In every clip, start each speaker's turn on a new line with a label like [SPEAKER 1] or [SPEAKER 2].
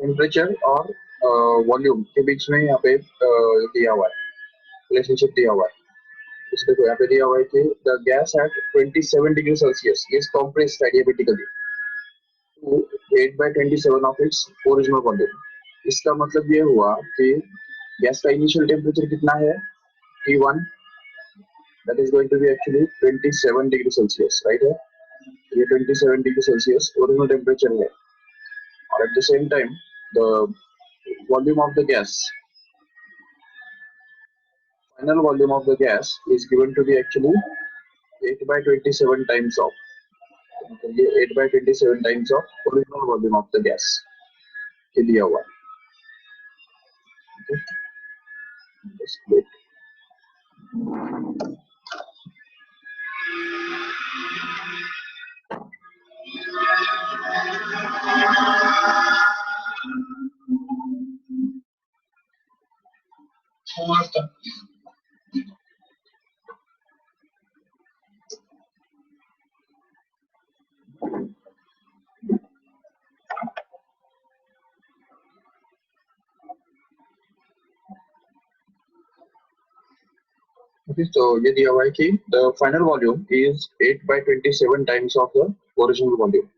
[SPEAKER 1] Temperature और volume के बीच में यहाँ पे दिया हुआ है, रिलेशनशिप दिया हुआ है। इसको तो यहाँ पे दिया हुआ है कि the gas at 27 degree Celsius is compressed dynamically to 8/27 of its original volume. इसका मतलब ये हुआ कि गैस का इनिशियल टेम्परेचर कितना है, T1, that is going to be actually 27 degree Celsius, right है। ये 27 डिग्री सेल्सियस ओरिजिनल टेम्परेचर है, और at the same time the volume of the gas, final volume of the gas is given to be actually 8/27 times of, मतलब ये 8/27 times of original volume of the gas के दिया हुआ है। तो ये दिया हुआ है कि the final volume is 8/27 times of the original volume,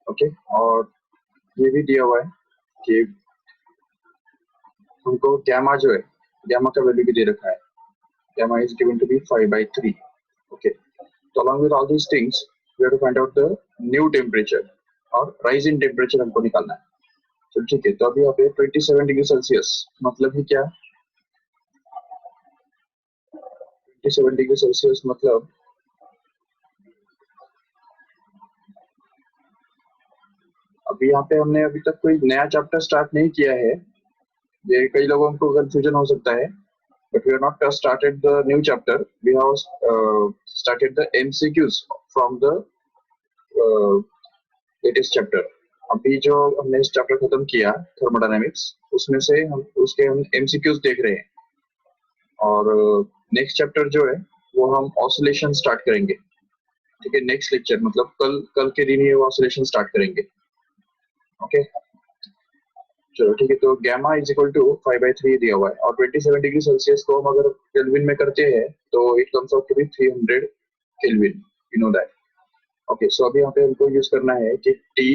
[SPEAKER 1] okay. और ये भी दिया हुआ है कि हमको गैमा जो है, गैमा का वैल्यू भी दे रखा है, gamma is given to be 5/3, okay। So along with all these things we have to find out the new temperature और rise in temperature हमको निकालना है। तो ठीक है, तो अभी यहाँ पे 27 डिग्री सेल्सियस मतलब ही क्या, 27 डिग्री सेल्सियस मतलब अभी यहाँ पे हमने अभी तक कोई नया चैप्टर स्टार्ट नहीं किया है, ये कई लोगों को कंफ्यूजन हो सकता है, but we have not started the new chapter. We have started the MCQs from the latest chapter. अभी जो हमने इस चैप्टर खत्म किया थर्मोडायनेमिक्स, उसमें से हम MCQs देख रहे हैं, और नेक्स्ट चैप्टर जो है वो हम ऑसिलेशन स्टार्ट करेंगे, ठीक है। नेक्स्ट लेक्चर मतलब कल के दिन ये ऑसिलेशन स्टार्ट करेंगे, ओके। चलो ठीक है, तो गैमा इज इक्वल टू 5/3 दिया हुआ है, और 27 डिग्री सेल्सियस को हम अगर केल्विन में करते हैं तो it comes out to be 300 kelvin, you know that, okay. So अभी यहाँ पे हमको यूज करना है कि T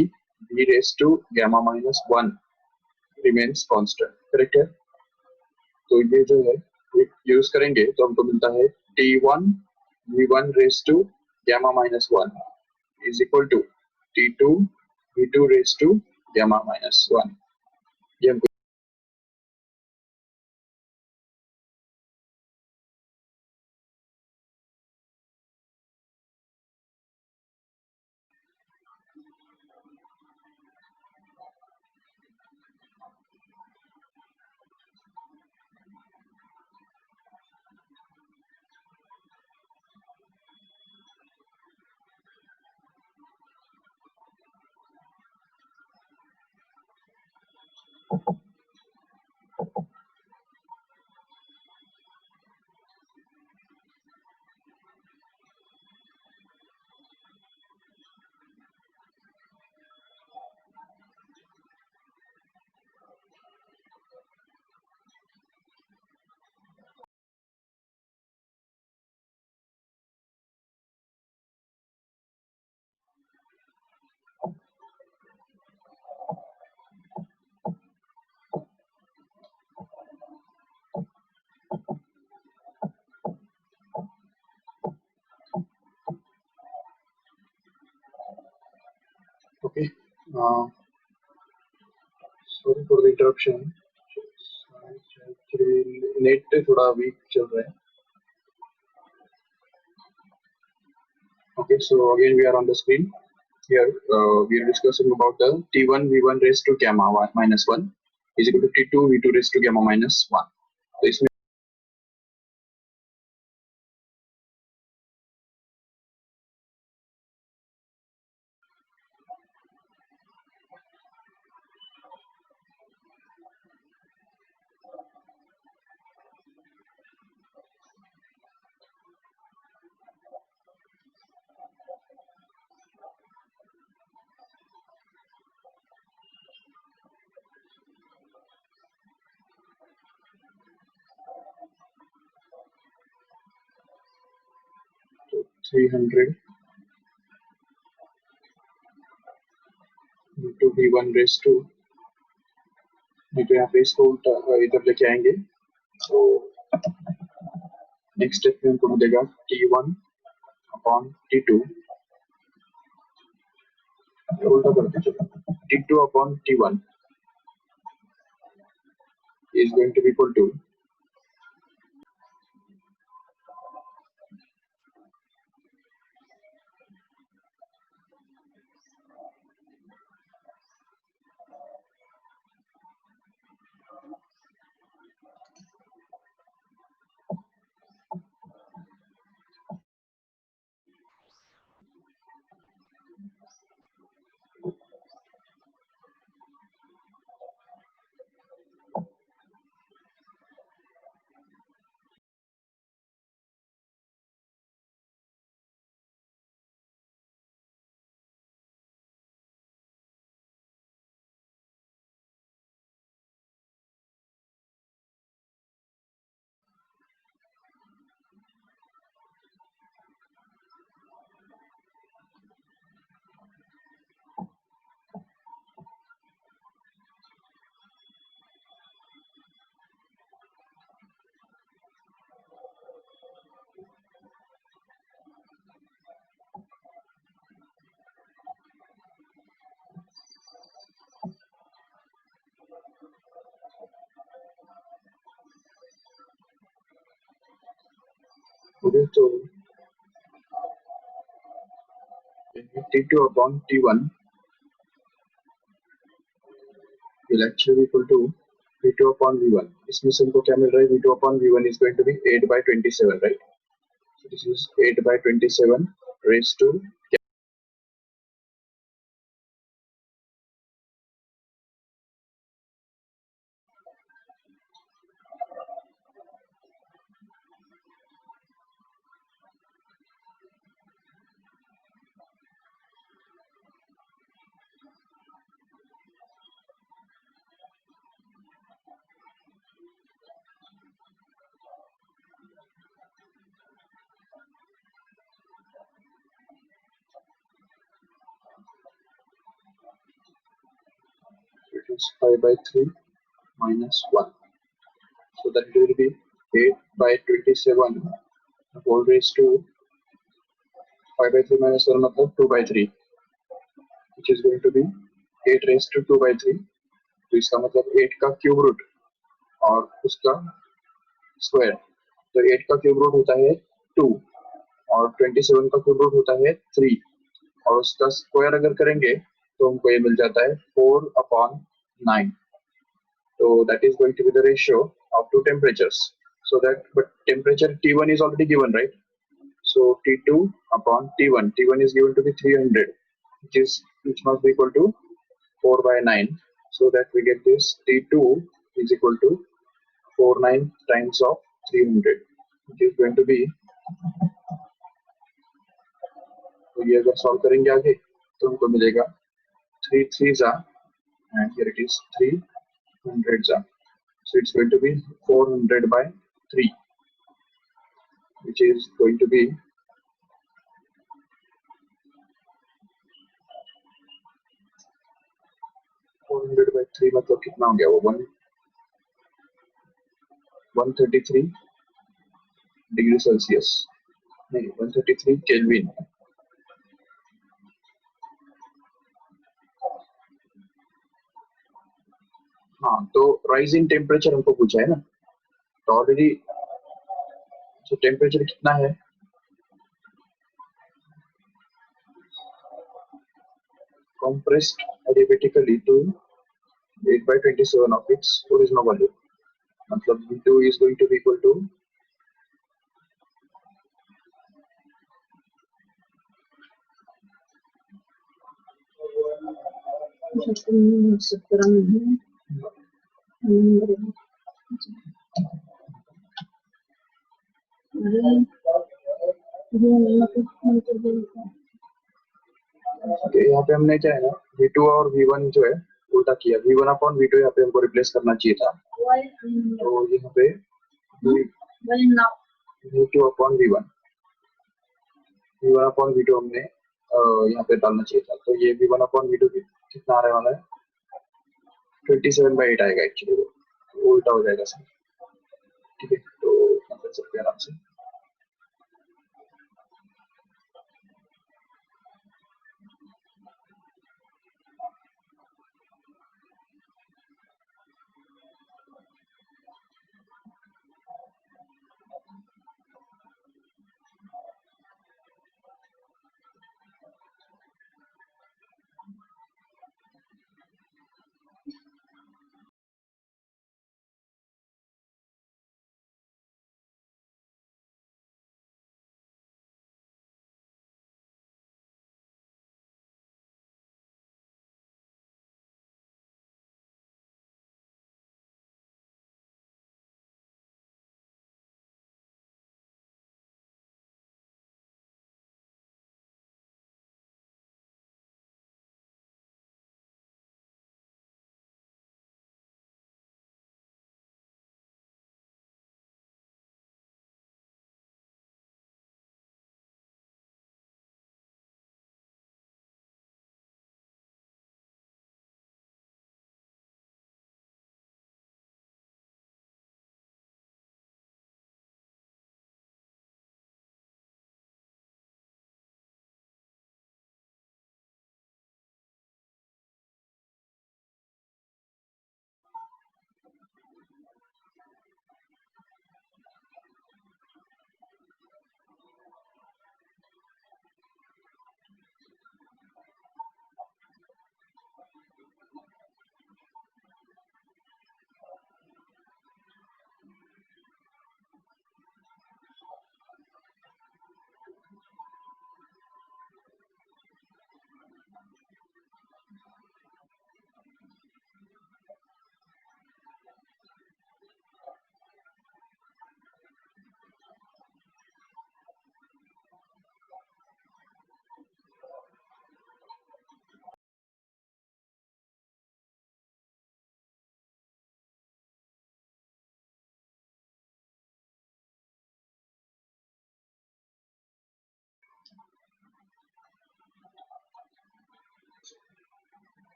[SPEAKER 1] v raised to gamma minus 1 remains constant, correct है। तो ये जो है यूज करेंगे तो हमको मिलता है T1 v1 raised to gamma minus 1 is equal to T2 v2 raised to gamma minus 1। ये हमको okay. Sorry for the interruption, net थोड़ा वीक चल रहा है, okay। So again we are on the screen here, we are discussing about the T1 v1 raised to gamma minus 1 is equal to T2 v2 raised to gamma minus 1। तो इसमें 300 into v1 raise to, नहीं तो यहाँ पे इसको उल्टा इधर लेके आएंगे तो नेक्स्ट स्टेप में हमको मिलेगा t1 अपॉन t2, उल्टा करते चलो, t2 upon t1 is going to be equal to तो t2 upon t1 will actually equal to v2 upon v1. इसमें से हमको क्या मिल रहा है, v2 upon v1 is going to be 8 by 27, right? So this is 8 by 27 raised to it is 5 by 3 minus 1. So that will be 8 by 27 whole raised to 5 by 3 minus 1 मतलब 2 by 3, which is going to be 8 raised to 2 by 3. तो इसका मतलब 8 का cube root और उसका square, तो 8 का cube root होता है 2 और 27 का क्यूब रूट होता है 3 और उसका स्क्वायर अगर करेंगे तो हमको ये मिल जाता है 4 upon 9. So that is going to be the ratio of two temperatures. So that, but temperature T1 is already given, right? So T2 upon T1, T1 is given to be 300, which must be equal to 4 by 9. So that we get this T2 is equal to 49 times of 300, which is going to be, तो ये अगर solve करेंगे आगे तो हमको मिलेगा 3 3s and here it is 300s. So it's going to be 400 by 3, which is going to be 400 by 3 मतलब कितना हो गया वो 133 डिग्री सेल्सियस, नहीं 133 केल्विन. हाँ, तो राइजिंग टेम्परेचर हमको पूछा है ना, तो ऑलरेडी तो टेम्परेचर कितना है, compressed adiabatically to 8 by 27 of its original value. मतलब V2 is going to be equal to यहाँ पे हमने क्या है ना V2 और V1 जो है उल्टा किया, V1 अपॉन V2 यहाँ पे हमको रिप्लेस करना चाहिए था, तो यहाँ पे V2 अपॉन V1 V1/V2 हमने यहाँ पे डालना चाहिए था, तो ये V1/V2 कितना आने वाला है, 27/8 आएगा एक्चुअली, वो उल्टा हो जाएगा सर। ठीक है, तो हम कर सकते हैं आराम से।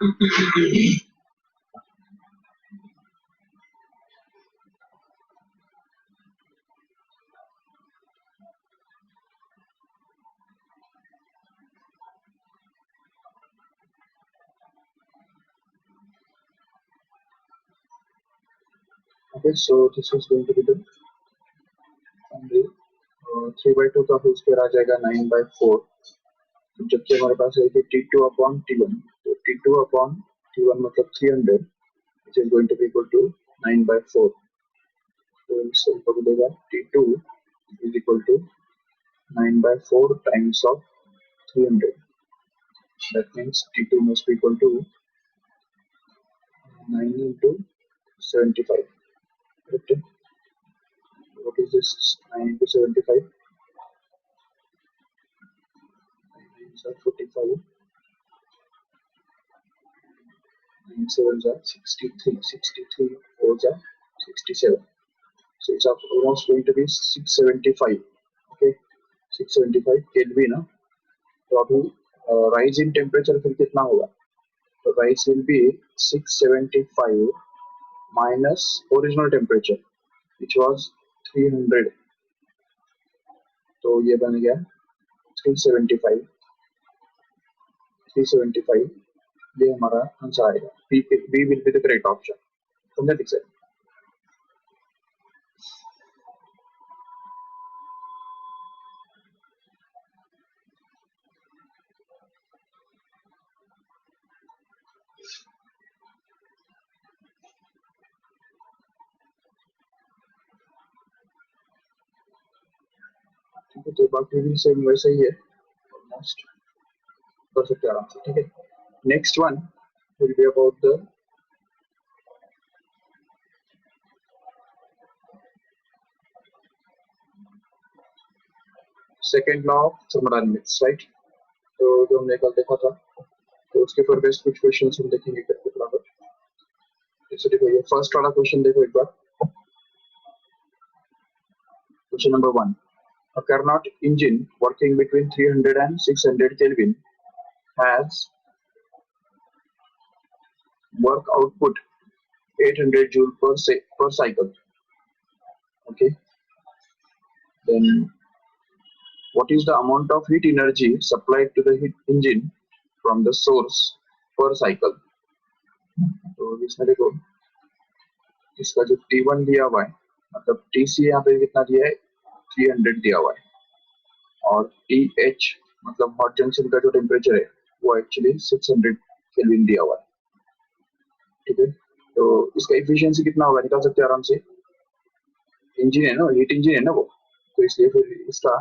[SPEAKER 1] Okay, so this is going to be the family 3/2 का होल स्क्वायर आ जाएगा 9/4, जबकि हमारे पास है कि T2/T1, तो T2/T1 मतलब 300, which is going to be equal to 9/4, तो इससे ऊपर मिलेगा T2 is equal to 9/4 times of 300, that means T2 must be equal to 9 into 75, correct? What is this 9 into 75? 45, 9 sevens are 63, 63 fours are 67, so it's almost going to be 675. Okay, 675 Kelvin ना, तो अभी rise in temperature फिर कितना होगा, तो rise will be 675 minus original temperature which was 300, तो ये बन गया 375, 375, ये हमारा आंसर आएगा। B will be the correct option. समझा ठीक से? ठीक है, तो बाकी भी सेम वैसे ही है, ऑलमोस्ट कर सकते हैं आराम से। ठीक है, next one will be about the second law of thermodynamics, right? तो जो हमने कल देखा था, तो उसके ऊपर बेस्ट कुछ क्वेश्चन हम देखेंगे करके बराबर। जैसे देखो ये फर्स्ट वाला क्वेश्चन देखो एक बार, question number 1, a Carnot engine working between 300 and 600 Kelvin has work output 800 joule per cycle. Okay, then what is the amount of heat energy supplied to the heat engine from the source per cycle? तो इसमें देखो इसका जो T1 दिया हुआ है, मतलब TC यहाँ पे कितना दिया है 300 दिया हुआ है, और TH मतलब हॉट जंक्शन का जो टेम्परेचर है वो एक्चुअली 600 केल्विन दिया हुआ है। ठीक है, तो इसका एफिशिएंसी कितना होगा निकाल सकते हैं आराम से, इंजन है ना, हीट इंजन है ना वो, तो इसलिए फिर इसका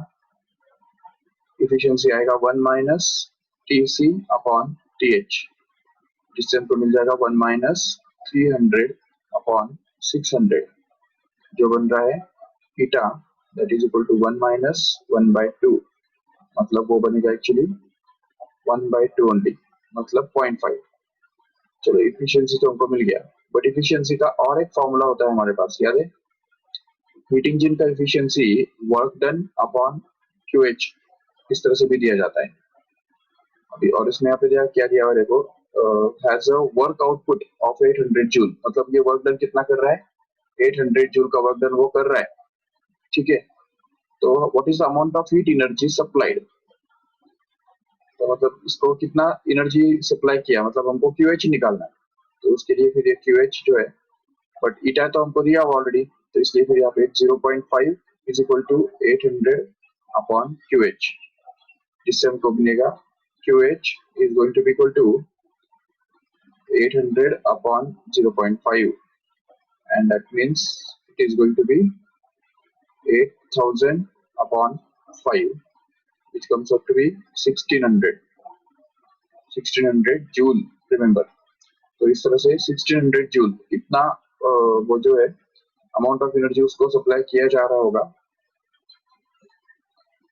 [SPEAKER 1] एफिशिएंसी आएगा 1 माइनस TC अपॉन TH, जिससे हमको मिल जाएगा 1 माइनस 300 अपॉन 600, जो बन रहा है eta that is equal to 1 minus 1/2, मतलब वो बनेगा एक्चुअली 1/2 ओनली, मतलब 0.5। चलो एफिशिएंसी तो हमको मिल गया, बट एफिशिएंसी का और एक फॉर्मूला होता है हमारे पास, याद है, हीट इंजन का efficiency work done upon QH इस तरह से भी दिया जाता है अभी, और इसमें यहाँ पे क्या दिया हुआ है देखो, has a work output of 800 joule, मतलब ये वर्क डन कितना कर रहा है, 800 जूल का वर्क डन वो कर रहा है। ठीक है, तो what is the amount of heat energy supplied, तो मतलब इसको कितना एनर्जी सप्लाई किया, मतलब हमको QH निकालना है, तो उसके लिए फिर ये QH जो है, बट ईटा तो हमको दिया हुआ ऑलरेडी, तो इसलिए फिर यहाँ पे 0.5 is equal to 800 upon QH, जिससे हमको मिलेगा QH is going to be equal to 800 upon 0.5, and that means it is going to be 8000 upon 5, which comes out to be 1600 joule, remember. तो इस तरह से 1600 जूल इतना वो जो है अमाउंट ऑफ एनर्जी उसको सप्लाई किया जा रहा होगा,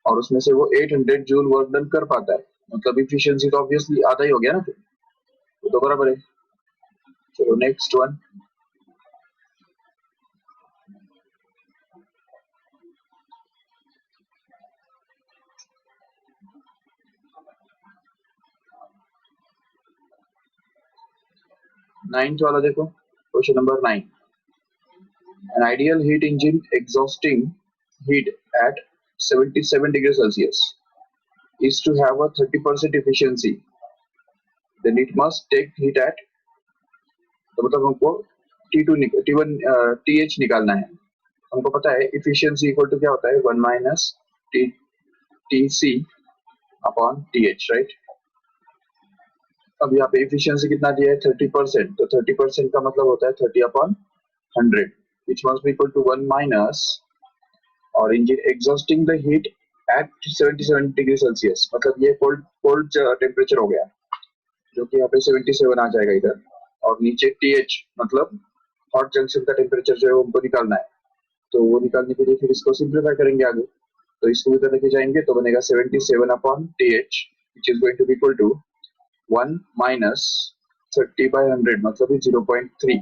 [SPEAKER 1] और उसमें से वो 800 जूल वर्क डन कर पाता है, मतलब इफिशियंसी तो ऑब्वियसली आधा ही हो गया ना, फिर तो बराबर है। चलो नेक्स्ट वन, नाइन्थ वाला देखो, question number 9, an ideal heat engine exhausting heat at 77 degrees Celsius is to have a 30% efficiency, then it must take heat at, तो मतलब हमको T1 TH निकालना है, हमको पता है इफिशियंसी इक्वल टू क्या होता है 1 minus TC upon TH, right. अब यहाँ पे इफिशियंसी कितना दिया है 30%, तो 30% का मतलब होता है 30 upon 100, which must be equal to 1 minus, और engine exhausting the heat at 77 degree Celsius, मतलब ये कोल्ड टेम्परेचर हो गया, जो कि यहाँ पे 77 आ जाएगा इधर, और नीचे TH मतलब हॉट जंक्शन का टेम्परेचर जो है वो हमको निकालना है, तो वो निकालने के लिए फिर इसको सिंप्लीफाई करेंगे आगे, तो इसको इधर लेके जाएंगे तो बनेगा 77 upon TH, which is going to be equal to 1 minus 30/100, मतलब 0.3,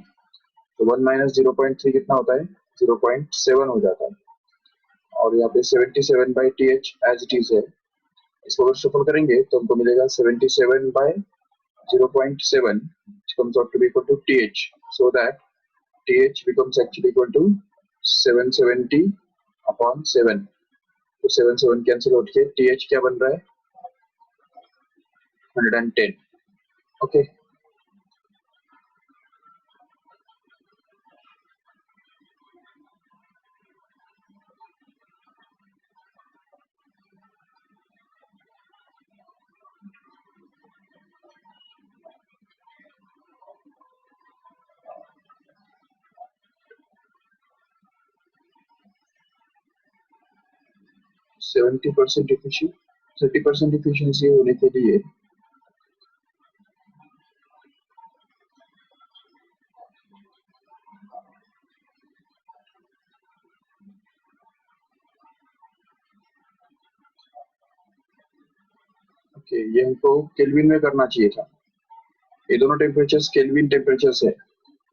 [SPEAKER 1] तो 1 माइनस 0.3 कितना होता है 0.7 हो जाता है, और यहाँ पे 77/TH एज इट इज है, इसको अगर सफल करेंगे तो हमको मिलेगा 77/0.7 comes out to be equal to TH, so that TH becomes actually equal to 770 upon 7, तो 7 कैंसिल हो के TH क्या बन रहा है 110। Okay, seventy percent efficiency, 30% efficiency होने के लिए ये हमको केल्विन में करना चाहिए था, ये दोनों टेम्परेचर्स केल्विन टेम्परेचर्स है,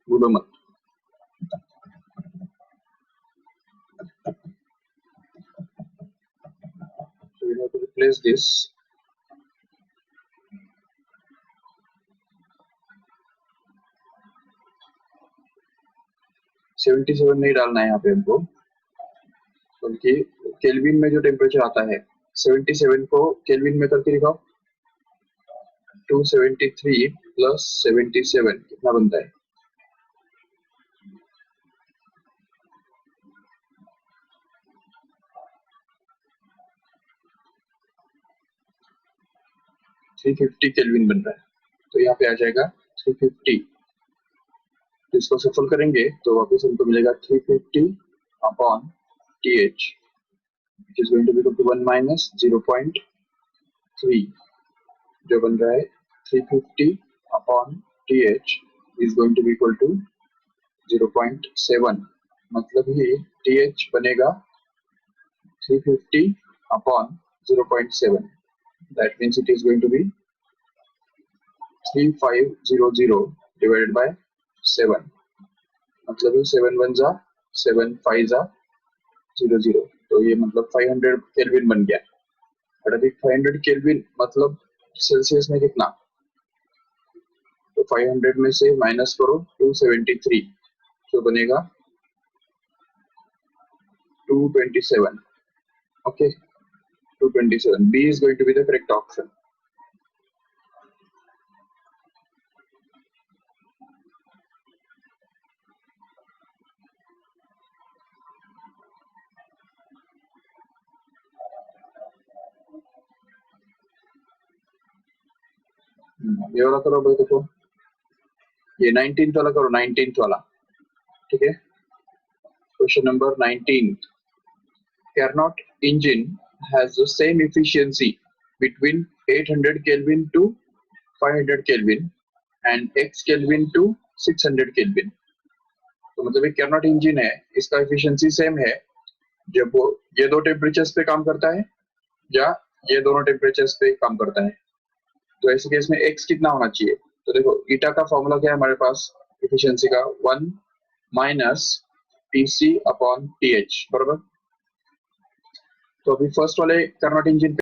[SPEAKER 1] वो October month. So we have to replace this. $77 नहीं डालना है यहाँ पे हमको, बल्कि केल्विन में जो टेम्परेचर आता है 77 को केल्विन में करके दिखाओ। 273 प्लस 77 कितना बनता है? $350 केल्विन बन रहा है, तो यहाँ पे आ जाएगा 350। तो इसको सफल करेंगे तो वापस हमको मिलेगा 350 upon TH, which is going to be equal to 1 minus 0.3, जो बन रहा है 350 upon TH is going to be equal to 0.7, मतलब ये TH बनेगा 350 upon 0.7, that means it is going to be 3500 divided by 7, मतलब ये 7 1 जा 7 5 जा 00, तो ये मतलब 500 केल्विन बन गया। और अभी 500 केल्विन मतलब सेल्सियस में कितना, तो 500 में से माइनस करो 273, जो बनेगा 227। Okay, 227, B is going to be the correct option. ये वाला करो भाई, देखो ये 19th वाला करो, 19th वाला, ठीक है। Question number 19, Carnot engine has the same efficiency between 800 Kelvin to 500 Kelvin and X Kelvin to 600 Kelvin। तो मतलब एक Carnot इंजन है, इसका एफिशिएंसी सेम है जब वो ये दो टेम्परेचर्स पे काम करता है या ये दोनों टेम्परेचर्स पे काम करता है। तो ऐसे केस में X कितना होना चाहिए, तो देखो ईटा का फॉर्मूला क्या है हमारे पास एफिशिएंसी का, 1 माइनस TC अपॉन TH, बराबर। तो अभी फर्स्ट वाले कार्नोट इंजन पे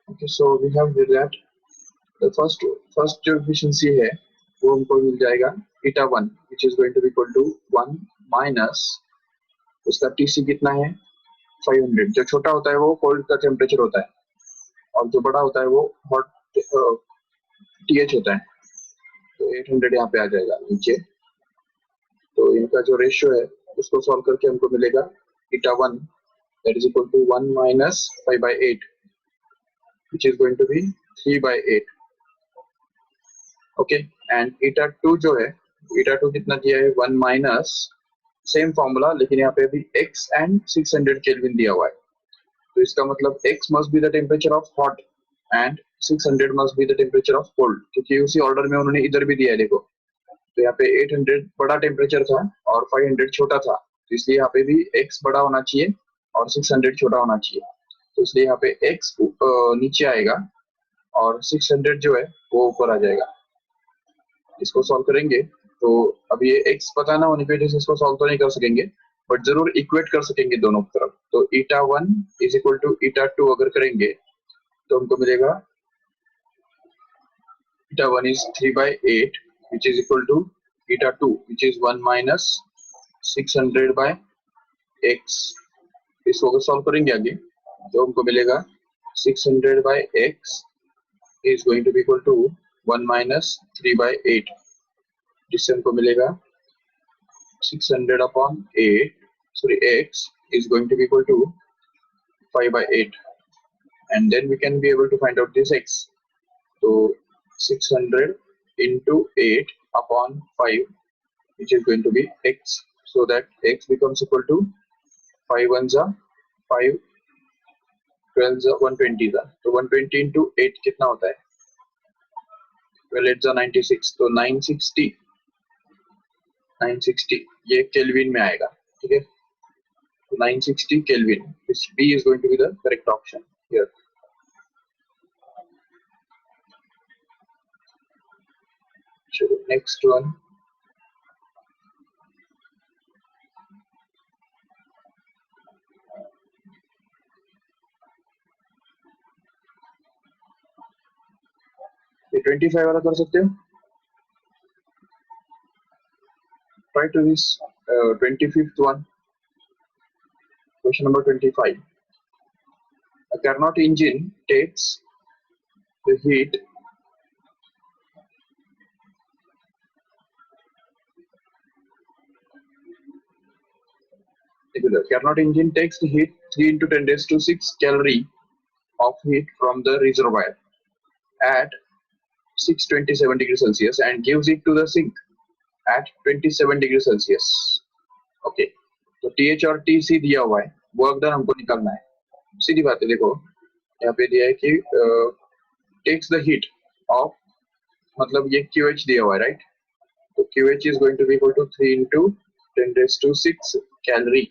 [SPEAKER 1] okay, so we have did that। the first जो efficiency है वो हमको मिल जाएगा eta 1 which is going to be equal to 1 minus उसका TC कितना है 500। जो छोटा होता है वो कोल्ड का टेम्परेचर होता है और जो बड़ा होता है वो हॉट TH होता है, तो 800 यहाँ पे आ जाएगा नीचे। तो इनका जो रेशियो है उसको सॉल्व करके हमको मिलेगा eta 1 that is equal to 1 minus 5/8 which is going to be 3/8। Okay, and eta 2 जो है, eta 2 कितना दिया है 1 माइनस, सेम फॉर्मूला लेकिन यहाँ पे भी x एंड 600 केल्विन दिया हुआ है। तो इसका मतलब x must be the temperature of hot and 600 must be the temperature of cold, क्योंकि उसी ऑर्डर में उन्होंने इधर भी दिया है। देखो तो यहाँ पे 800 बड़ा टेम्परेचर था और 500 छोटा था, तो इसलिए यहाँ पे भी x बड़ा होना चाहिए और 600 छोटा होना चाहिए। तो इसलिए यहाँ पे x नीचे आएगा और 600 जो है वो ऊपर आ जाएगा। इसको सॉल्व करेंगे तो अब ये x पता ना होने की वजह से इसको सॉल्व तो नहीं कर सकेंगे, बट जरूर इक्वेट कर सकेंगे दोनों तरफ। तो eta 1 is equal to eta 2 अगर करेंगे तो हमको मिलेगा eta 1 is 3/8 which is equal to eta 2 which is 1 minus 600 by x। इसको अगर सॉल्व करेंगे आगे तो हमको मिलेगा 600 by x is going to be equal to 1 minus 3/8, जिससे हमको मिलेगा 600 upon 8 sorry, x is going to be equal to 5 by 8, and then we can be able to find out this x. So 600 into 8 upon 5, which is going to be x, so that x becomes equal to 5 ones are 5, 12 are 120 था, तो 120 into 8 कितना होता है? 12 8 96, तो 960 ये kelvin में आएगा, ठीक है? 960 Kelvin. This B is going to be the correct option here. So next one. ये 25 वाला कर सकते हो? Try to this 25th one. Question number 25. A Carnot engine takes the heat the Carnot engine takes the heat 3 into 10 raised to 6 calorie of heat from the reservoir at 627 degrees Celsius and gives it to the sink at 27 degrees Celsius. Okay, तो TH और TC दिया हुआ है, work done हमको निकालना है. सीधी बात है, देखो यहाँ पे दिया है कि टेक्स द हीट ऑफ, मतलब ये QH दिया हुआ है, राइट? तो QH is going to be equal to 3 into 10 raised to 6 calorie.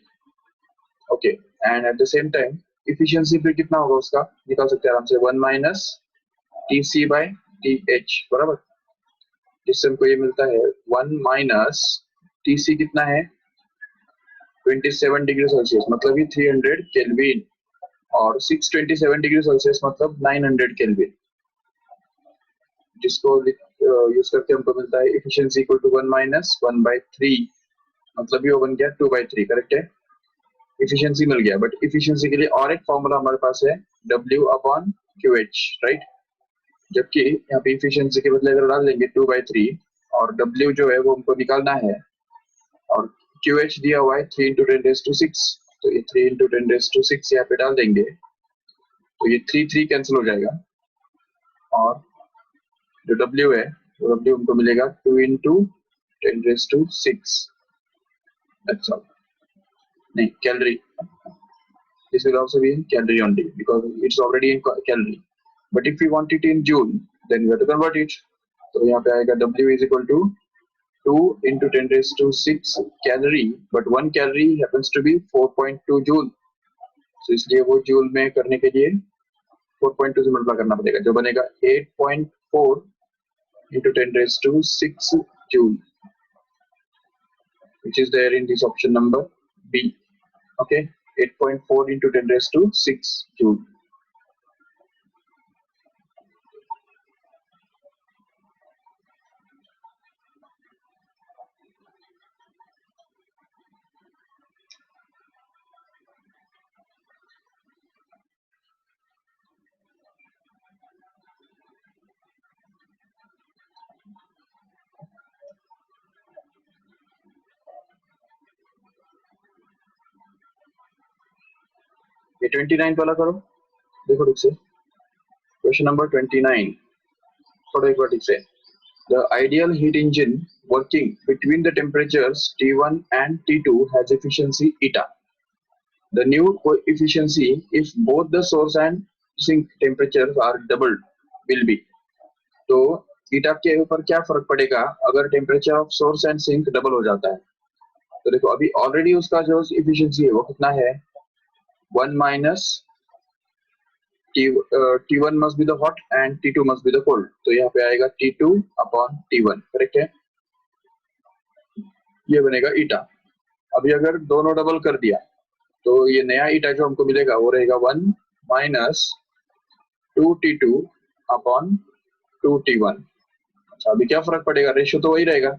[SPEAKER 1] Okay, and at the same time efficiency फिर कितना होगा उसका निकाल सकते हैं आराम से, 1 minus TC by TH, बराबर. जिससे हमको ये मिलता है 1 minus TC कितना है 27 डिग्री सेल्सियस, मतलब ये 300 केल्विन, और 627 डिग्री सेल्सियस मतलब 900 केल्विन, जिसको यूज करके हमको मिलता है एफिशिएंसी इक्वल टू 1 minus 1/3, मतलब ये बन गया 2/3. करेक्ट है, एफिशिएंसी मिल गया. बट एफिशिएंसी के लिए और एक फॉर्मूला हमारे पास है, W/QH, राइट? जबकि यहाँ पे एफिशिएंसी के बदले अगर डाल देंगे 2/3 और W जो है वो हमको निकालना है, और QH दिया हुआ है 3 into 10 raised to 6, तो ये 3 into 10 raised to 6 यहाँ पे डाल देंगे, तो ये 3 कैंसिल हो जाएगा, और जो W है वो W हमको मिलेगा 2 into 10 raised to 6. That's all. नहीं, calorie. This will also be in calorie only because it's already in calorie. But if we want it in joule, then we have to convert it. तो यहाँ पे आएगा W is equal to 2 into 10 raised to 6 calorie, but 1 calorie happens to be 4.2 joule. So इसलिए वो joule में करने के लिए 4.2 से मल्टीप्लाई करना पड़ेगा, जो बनेगा 8.4 into 10 raised to 6 joule, which is there in this option number B. Okay, 8.4 into 10 raised to 6 joule. ये 29 वाला करो, देखो ठीक से. क्वेश्चन नंबर 29, थोड़ा एक बार ठीक से. The ideal heat engine working between the temperatures T1 and T2 has efficiency eta. The new efficiency if both the source and sink temperatures are doubled will be. तो eta के ऊपर क्या फर्क पड़ेगा अगर temperature of source and sink double हो जाता है? तो देखो अभी ऑलरेडी उसका जो efficiency है वो कितना है, 1 minus T1 must be the hot and T2 must be the cold. तो यहाँ पे आएगा T2 upon T1, करेक्ट है? ये बनेगा ईटा. अभी अगर दोनों डबल कर दिया तो ये नया ईटा जो हमको मिलेगा वो रहेगा 1 minus 2T2 upon 2T1. अच्छा, अभी क्या फर्क पड़ेगा, रेशियो तो वही रहेगा,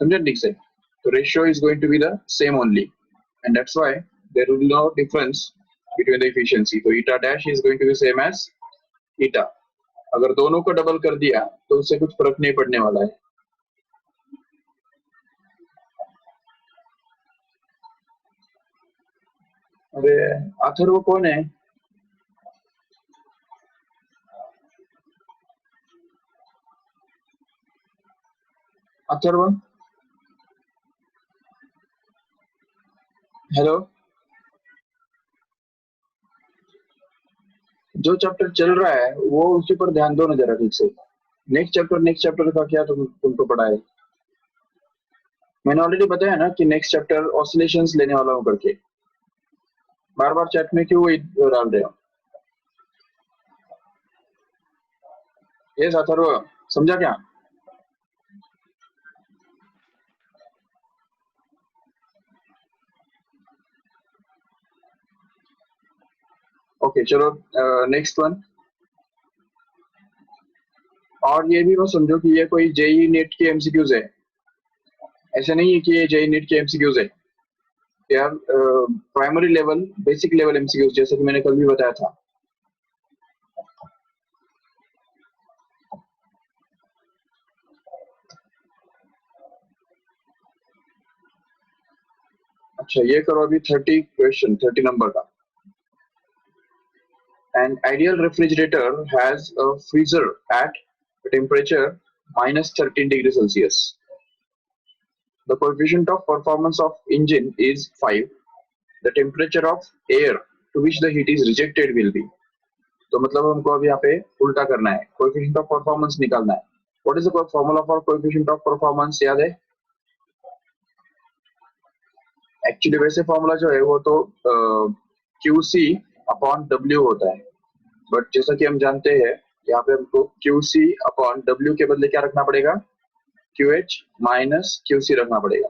[SPEAKER 1] समझे ठीक से? तो ratio is going to be the same only, and that's why there will be no difference between the efficiency. So eta dash is going to be same as eta. अगर दोनों को डबल कर दिया तो उससे कुछ फर्क नहीं पड़ने वाला है. अरे अथर्व कौन है? अथर्व, हेलो। जो चैप्टर चल रहा है वो उसी पर ध्यान दो ना जरा ठीक से। नेक्स्ट चैप्टर का क्या तुमको पढ़ा है? मैंने ऑलरेडी बताया ना कि नेक्स्ट चैप्टर ऑसिलेशंस लेने वाला हूँ करके। बार बार चैट में क्यों वही डाल रहे हो? ये अथर्व, समझा क्या? ओके चलो, नेक्स्ट वन। और ये भी बस समझो कि ये कोई जेई नेट की एमसीक्यूज है। ऐसे नहीं है कि ये जेई नेट की एमसीक्यूज है यार। Primary level, basic level MCQs, जैसे कि मैंने कल भी बताया था। अच्छा ये करो अभी 30 क्वेश्चन, 30 नंबर का। An ideal refrigerator has a freezer at a temperature minus 13 degrees Celsius. The coefficient of performance of engine is 5. The temperature of air to which the heat is rejected will be. तो मतलब हमको अब यहाँ पे उल्टा करना है, coefficient of performance निकालना है। What is the formula for coefficient of performance, याद है? एक्चुअली वैसे फॉर्मूला जो है वो तो क्यू सी अपॉन डब्ल्यू होता है, बट जैसा कि हम जानते हैं यहाँ पे हमको क्यू सी अपॉन डब्ल्यू के बदले क्या रखना पड़ेगा? Q H minus Q C रखना पड़ेगा,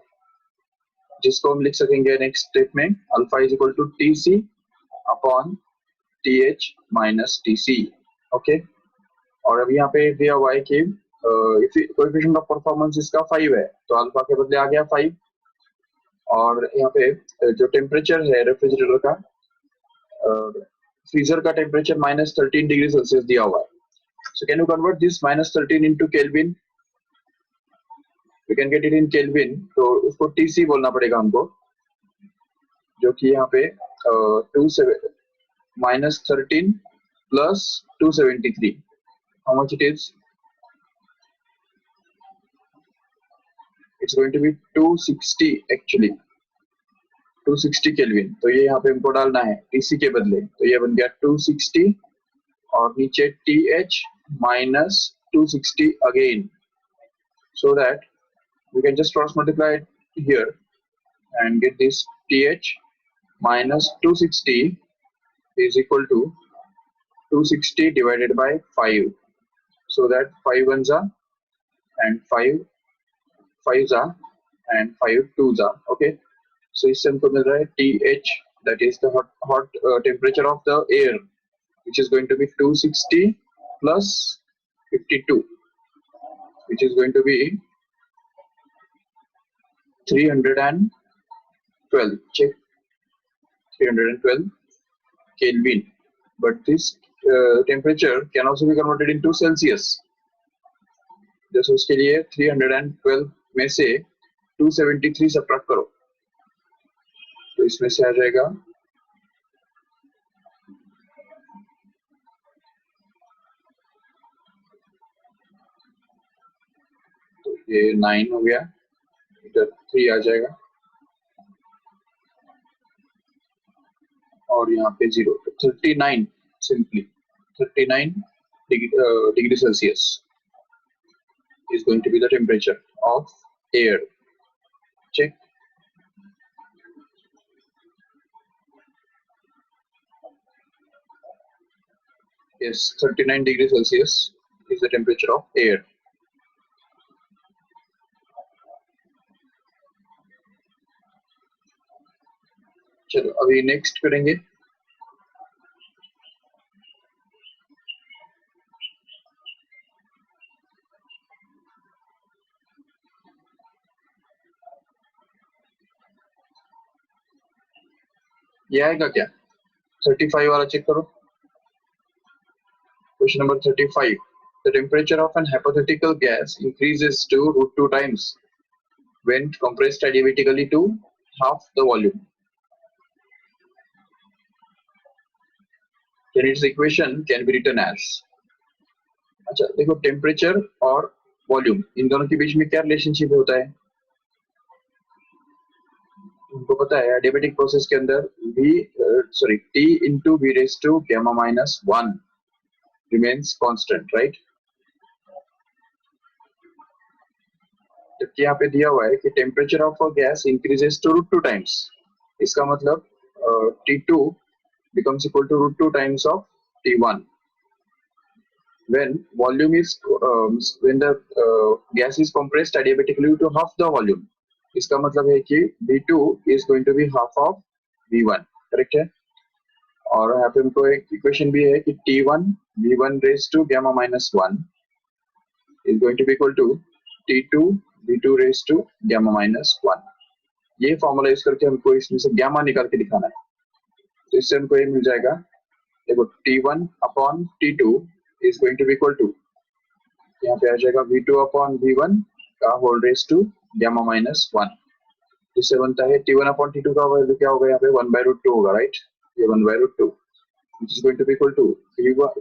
[SPEAKER 1] जिसको हम लिख सकेंगे नेक्स्ट स्टेप में alpha is equal to T C upon T H minus T C. Okay, और अब यहाँ पे दिया हुआ है कि कोएफिशिएंट ऑफ परफॉर्मेंस इसका 5 है, तो अल्फा के बदले आ गया 5। और यहाँ पे जो टेम्परेचर है रेफ्रिजरेटर का, फ्रीजर का टेम्परेचर माइनस 13 डिग्री सेल्सियस दिया हुआ है। So can you convert this minus 13 into Kelvin? We can get it in Kelvin, तो उसको टीसी बोलना पड़ेगा हमको, जो कि यहाँ पे टू माइनस 13 प्लस 273, how much it is? It's going to be 260 actually, 260 Kelvin. तो ये यहाँ पे हमको डालना है टीसी के बदले, तो ये बन गया 260 और नीचे T H minus 260 again, so that we can just cross multiply it here and get this th minus 260 is equal to 260 divided by 5, so that 5 ones are and 5 5s are and 5 2s are. Okay, so इससे हमको मिल रहा है th, that is the hot temperature of the air, which is going to be 260 plus 52, which is going to be 312. Check, 312 Kelvin. But this temperature can also be converted into Celsius. जैसे उसके लिए 312 में से 273 subtract करो, तो इसमें से आ जाएगा तो ये 9 हो गया, इधर 3 आ जाएगा और यहाँ पे 0, तो 39, simply 39 degree Celsius is going to be the temperature of air. Check. Yes, 39 degrees Celsius is the temperature of air. चलो अभी नेक्स्ट करेंगे। ये आएगा क्या? 35 वाला चेक करो। Question number 35. The temperature of an hypothetical gas increases to √2 times when compressed adiabatically to half the volume. then its equation can be written as, अच्छा देखो टेम्परेचर और वॉल्यूम इन दोनों के बीच में क्या रिलेशनशिप होता है, उनको पता है एडियाबेटिक प्रोसेस के अंदर T into V raised to gamma minus 1 remains constant, right? जबकि यहाँ पे दिया हुआ है कि temperature of a gas increases to √2 times, इसका मतलब T2 becomes equal to √2 times of T1 when volume is when the gas is compressed adiabatically to half the volume, इसका मतलब है कि V2 is going to be half of V1, correct है। और यहाँ पे हमको एक इक्वेशन भी है कि T1 V1 raised to gamma minus 1 is going to be equal to T2 V2 raised to gamma minus 1। ये फॉर्मूला यूज करके हमको इसमें से gamma निकाल के दिखाना है, तो इससे हमको ये मिल जाएगा, देखो T1 upon T2 is going to be equal to, यहाँ पे आ जाएगा V2 upon V1 का whole raise to gamma minus 1, इससे बनता है T1 upon T2 का वैल्यू क्या होगा, यहाँ पे 1/√2 होगा, राइट, ये 1/√2 which is going to be equal to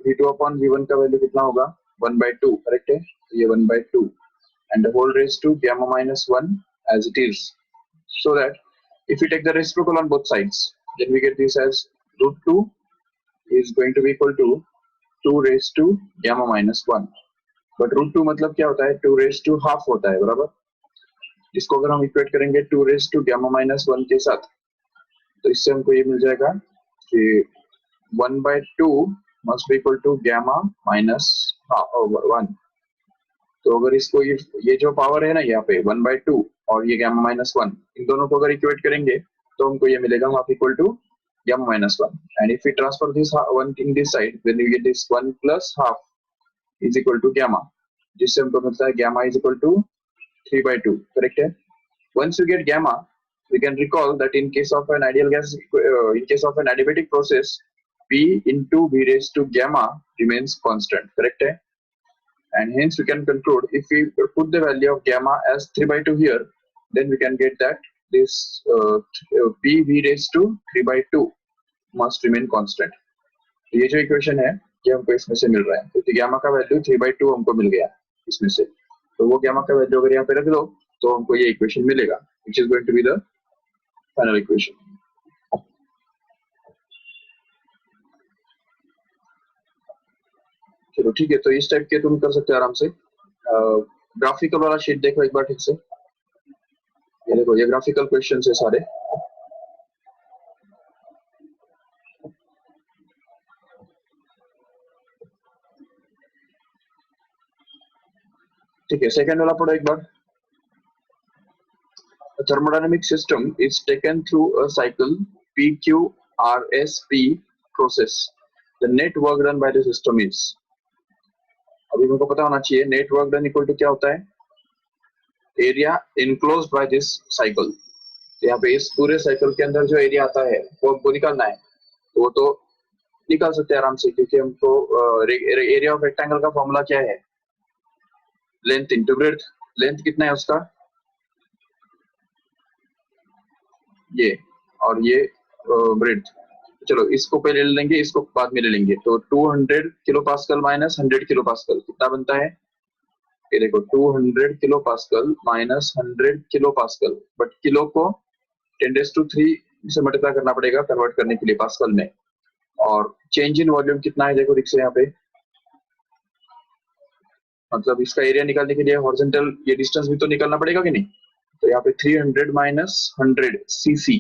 [SPEAKER 1] V2 upon V1 का वैल्यू कितना होगा 1/2, करेक्ट है, ये 1/2 and the whole raised to gamma minus 1 as it is, so that if we take the reciprocal on both sides then we get this as √2 is going to be equal to 2 raised to gamma minus 1, but √2 मतलब क्या होता है 2 raised to half होता है, बराबर। इसको अगर हम इक्वेट करेंगे 2 raised to gamma minus 1 के साथ, तो इससे हमको ये मिल जाएगा कि 1/2 must be equal to gamma minus 1। तो अगर इसको ये जो पावर है ना यहाँ पे 1/2 और ये gamma minus 1, इन दोनों को अगर इक्वेट करेंगे तो हमको ये मिलेगा half equal to gamma minus 1, and if we transfer this one in this side then we get this 1 plus half is equal to gamma, जिससे हमको मिलता है gamma is equal to 3/2, correct है। Once you get gamma, we can recall that in case of an ideal gas, in case of an adiabatic process, P into V raised to gamma remains constant, correct है। And hence we can conclude if we put the value of gamma as 3/2 here, then we can get that this P V raised to 3/2 must remain constant। तो ये जो equation है ये हमको इसमें से मिल रहा है, क्योंकि gamma का वैल्यू 3/2 हमको मिल गया इसमें से, तो वो gamma का वैल्यू अगर यहाँ पे रख दो तो हमको ये इक्वेशन मिलेगा which is going to be the final equation। चलो ठीक है, तो इस टाइप के तुम कर सकते हो आराम से। ग्राफिकल वाला शीट देखो एक बार ठीक से, ये देखो ये ग्राफिकल क्वेश्चन है सारे। ठीक है, सेकंड वाला पढ़ो एक बार। A thermodynamic system is taken through a cycle PQRSP process. The net work done by the system is, अभी मेरे को पता होना चाहिए net work done equal to क्या होता है, area enclosed by this cycle. तो यहाँ पे इस पूरे साइकिल के अंदर जो एरिया आता है वो हमको निकालना है, तो वो तो निकाल सकते हैं आराम से, क्योंकि हमको एरिया ऑफ रेक्टेंगल का फॉर्मूला क्या है, लेंथ इनटू ब्रेड्थ। लेंथ कितना है उसका, ये, और ये ब्रेड्थ। चलो इसको पहले ले लेंगे, इसको बाद में ले लेंगे, तो 200 kilo pascal minus 100 kilo pascal कितना बनता है, ये देखो 200 kilo pascal minus 100 kilo pascal, but kilo को 10⁻³ से मल्टीप्लाई करना पड़ेगा कन्वर्ट करने के लिए पास्कल में। और चेंज इन वॉल्यूम कितना है देखो ठीक से यहाँ पे, मतलब इसका एरिया निकालने के लिए हॉरिजॉन्टल ये डिस्टेंस भी तो निकालना पड़ेगा कि नहीं, तो यहाँ पे 300 माइनस 100 cc,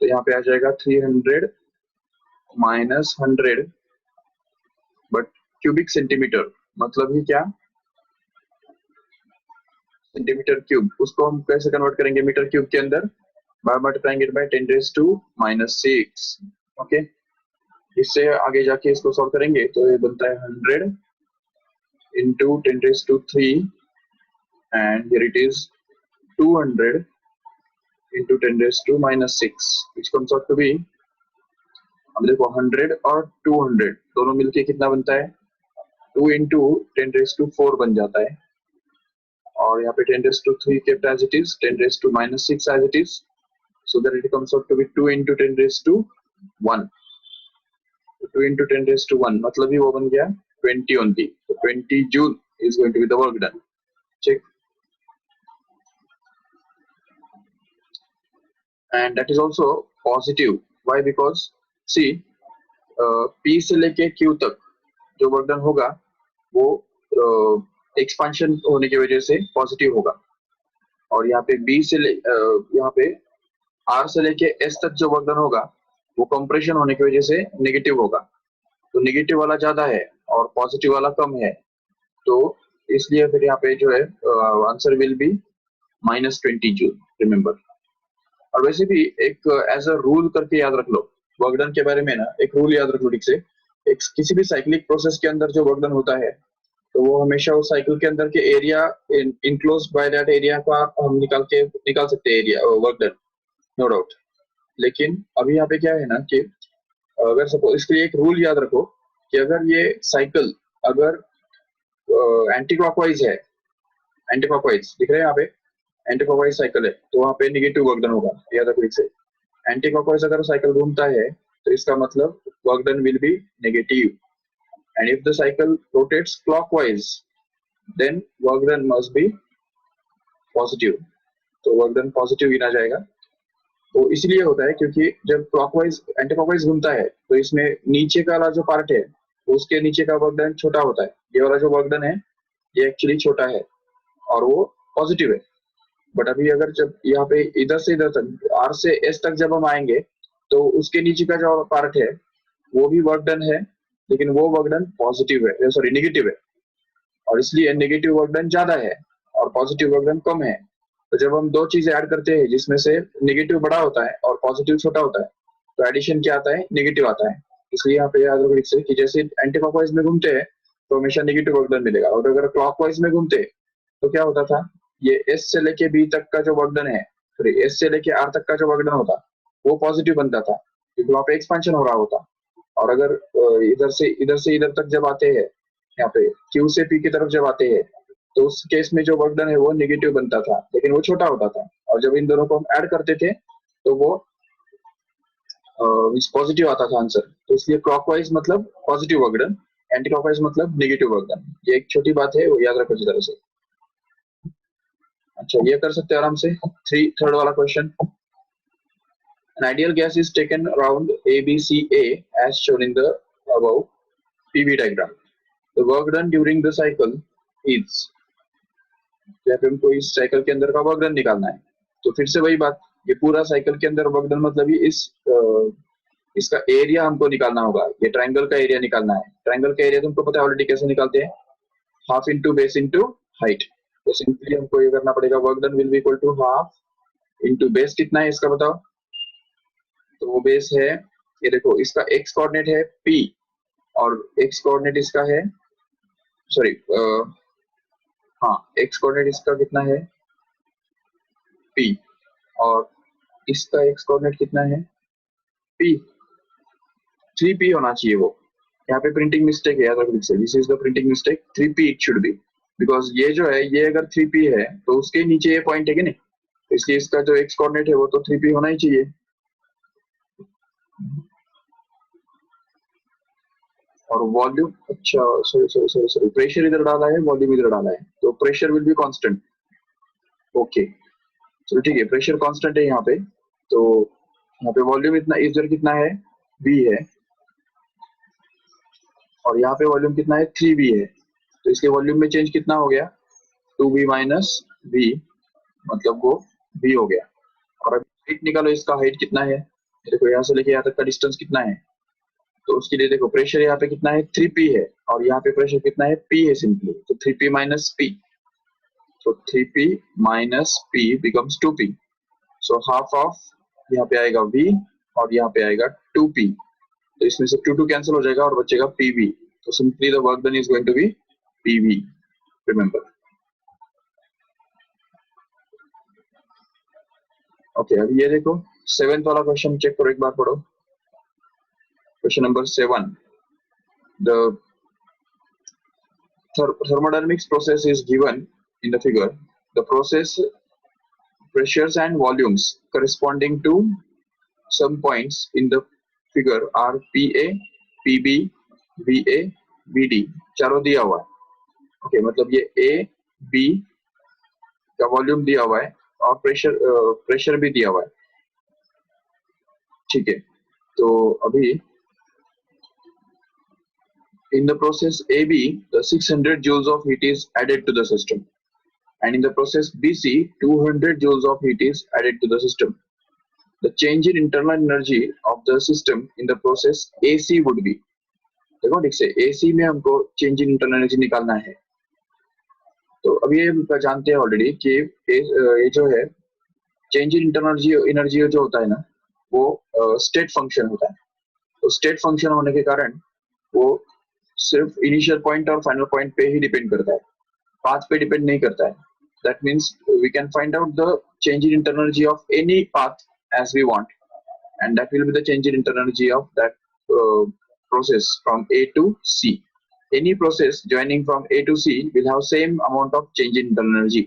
[SPEAKER 1] तो यहाँ पे आ जाएगा 300 माइनस 100 बट क्यूबिक सेंटीमीटर, मतलब ही क्या सेंटीमीटर क्यूब, उसको हम कैसे कन्वर्ट करेंगे मीटर क्यूब के अंदर, by multiplying it by 10⁻⁻⁶। Okay, इससे आगे जाके इसको सॉल्व करेंगे तो ये बनता है 100 into 10⁻³ and here it is 200 into 10⁻⁻⁶, which comes out to be, अब देखो 100 और 200 दोनों मिलके कितना बनता है, 2 into 10⁻⁴ बन जाता है, और यहाँ पे 10⁻³ kept as it is, 10⁻⁻⁶ as it is, so that it comes out to be 2 into 10⁻⁻⁴, 2 into 10 raised to 1 मतलब ही वो बन गया 20 only. So 20 joule is going to be the work done. Check. And that is also positive. Why? Because see, P से लेके Q तक जो work done होगा वो एक्सपांशन होने की वजह से पॉजिटिव होगा, और यहाँ पे B से यहाँ पे R से लेके S तक जो वर्क डन होगा वो कंप्रेशन होने की वजह से नेगेटिव होगा। तो नेगेटिव वाला ज्यादा है और पॉजिटिव वाला कम है, तो इसलिए फिर यहाँ पे जो है answer will be -20 joule. Remember. और वैसे भी एक एज अ रूल करके याद रख लो, वर्क डन के बारे में ना एक रूल याद रख लो ठीक से। एक किसी भी साइक्लिक प्रोसेस के अंदर जो वर्क डन होता है तो वो हमेशा उस साइकिल के अंदर के area enclose by that area को हम निकाल सकते हैं area work done, no doubt. लेकिन अभी यहाँ पे क्या है ना कि अगर सपोज इसके लिए एक रूल याद रखो कि अगर ये साइकिल अगर एंटी क्लॉकवाइज है, एंटी क्लॉकवाइज दिख रहे हैं यहाँ पे, एंटी क्लॉकवाइज साइकिल है तो वहाँ पे नेगेटिव वर्क डन होगा, याद रखो से। एंटी क्लॉकवाइज अगर साइकिल घूमता है तो इसका मतलब work done will be negative, and if the cycle rotates clockwise then work done must be positive, तो वर्क डन पॉजिटिव गिना जाएगा। तो इसलिए होता है क्योंकि जब क्लॉकवाइज एंटी क्लॉकवाइज घूमता है तो इसमें नीचे का वाला जो पार्ट है उसके नीचे का वर्क डन छोटा होता है। ये वाला जो वर्क डन है ये एक्चुअली छोटा है और वो पॉजिटिव है। बट अभी अगर जब यहाँ पे इधर से इधर तक आर से एस तक जब हम आएंगे तो उसके नीचे का जो पार्ट है वो भी वर्क डन है, लेकिन वो वर्क डन पॉजिटिव है, सॉरी नेगेटिव है, और इसलिए नेगेटिव वर्क डन ज्यादा है और पॉजिटिव वर्क डन कम है। तो जब हम दो चीजें ऐड करते हैं जिसमें से नेगेटिव बड़ा होता है और पॉजिटिव छोटा होता है तो एडिशन क्या आता है, नेगेटिव आता है। इसलिए यहाँ पे याद रखो से कि जैसे एंटी क्लॉकवाइज में घूमते हैं तो हमेशा नेगेटिव वर्क डन मिलेगा, और अगर क्लॉकवाइज में घूमते तो क्या होता था, ये एस से लेके बी तक का जो वर्क डन है, सॉरी एस से लेके आर तक का जो वर्क डन होता वो पॉजिटिव बनता था क्योंकि वहाँ पे एक्सपेंशन हो रहा होता। और अगर इधर से इधर तक जब आते हैं, यहाँ पे क्यू से पी की तरफ जब आते हैं तो उस केस में जो वर्क डन है वो नेगेटिव बनता था, लेकिन वो छोटा होता था, और जब इन दोनों को हम ऐड करते थे तो वो पॉजिटिव आता था आंसर। तो इसलिए क्लॉकवाइज मतलब positive work done, anti clockwise मतलब नेगेटिव वर्क डन। ये एक छोटी बात है, वो याद रखो इस तरह से। अच्छा, ये कर सकते हैं आराम से। थर्ड वाला question, an ideal gas is taken around ABCA as shown in the above PV diagram. The work done during the cycle is, जब हमको इस साइकिल के अंदर का वर्क डन निकालना है तो फिर से वही बात, ये पूरा साइकिल के अंदर वर्क डन मतलब ही इसका एरिया हमको निकालना होगा। ये ट्रायंगल का एरिया निकालना है। ट्रायंगल का एरिया तुमको पता है ऑलरेडी कैसे निकालते हैं, half into base into height. तो सिंपली हमको ये करना पड़ेगा, work done will be equal to half into base कितना है इसका बताओ, तो वो बेस है, ये देखो इसका एक्स कोऑर्डिनेट है P और एक्स कोऑर्डिनेट इसका है, सॉरी हाँ एक्स कोऑर्डिनेट इसका कितना है P, और इसका एक्स कोऑर्डिनेट कितना है P, 3P होना चाहिए वो। यहाँ पे प्रिंटिंग मिस्टेक है, याद रखो, this is the printing mistake, 3P it should be, because ये जो है ये अगर 3P है तो उसके नीचे ये पॉइंट है कि नहीं, इसलिए इसका जो एक्स कोऑर्डिनेट है वो तो 3P होना ही चाहिए। और वॉल्यूम, अच्छा सॉरी प्रेशर इधर डाला है, वॉल्यूम इधर डाला है, तो pressure will be constant. Okay चलो ठीक है, प्रेशर कांस्टेंट है यहाँ पे, तो यहाँ पे वॉल्यूम इतना इधर कितना है V है, और यहाँ पे वॉल्यूम कितना है 3V है, तो इसके वॉल्यूम में चेंज कितना हो गया 2V माइनस V, मतलब वो V हो गया। और अब हाइट निकालो, इसका हाइट कितना है, देखो यहाँ से लेके यहाँ तक का डिस्टेंस कितना है, तो उसके लिए देखो प्रेशर यहाँ पे कितना है 3P है, और यहाँ पे प्रेशर कितना है P है सिंपली, तो 3P माइनस P, तो 3P minus P becomes 2P, so half of यहाँ पे आएगा V और यहाँ पे आएगा 2P, तो इसमें से 2 कैंसिल हो जाएगा और बचेगा PV, तो simply the work done is going to be PV, remember. Okay अब ये देखो 7th वाला क्वेश्चन चेक करो, एक बार पढ़ो। Question number 7. The thermodynamics process is given in the figure. The process pressures and volumes corresponding to some points in the figure are PA, PB, VA, VD चारों दिया हुआ है। ओके, मतलब ये A, B का वॉल्यूम दिया हुआ है और प्रेशर भी दिया हुआ है। ठीक है, तो अभी in the process AB, the 600 joules of heat is added to the system, and in the process BC, 200 joules of heat is added to the system. The change in internal energy of the system in the process AC would be, देखो ठीक से AC में हमको change in internal energy निकालना है। तो अभी ये हम जानते हैं ऑलरेडी कि ये जो है चेंज इन इंटरनल एनर्जी जो होता है ना, वो स्टेट फंक्शन होता है। तो स्टेट फंक्शन होने के कारण वो सिर्फ इनिशियल पॉइंट और फाइनल पॉइंट पे ही डिपेंड करता है, पाथ पे डिपेंड नहीं करता है। That means we can find out the change in internal energy of any path as we want, and that will be the change in internal energy of that process from A to C. Any process joining from A to C will have same amount of change in internal energy.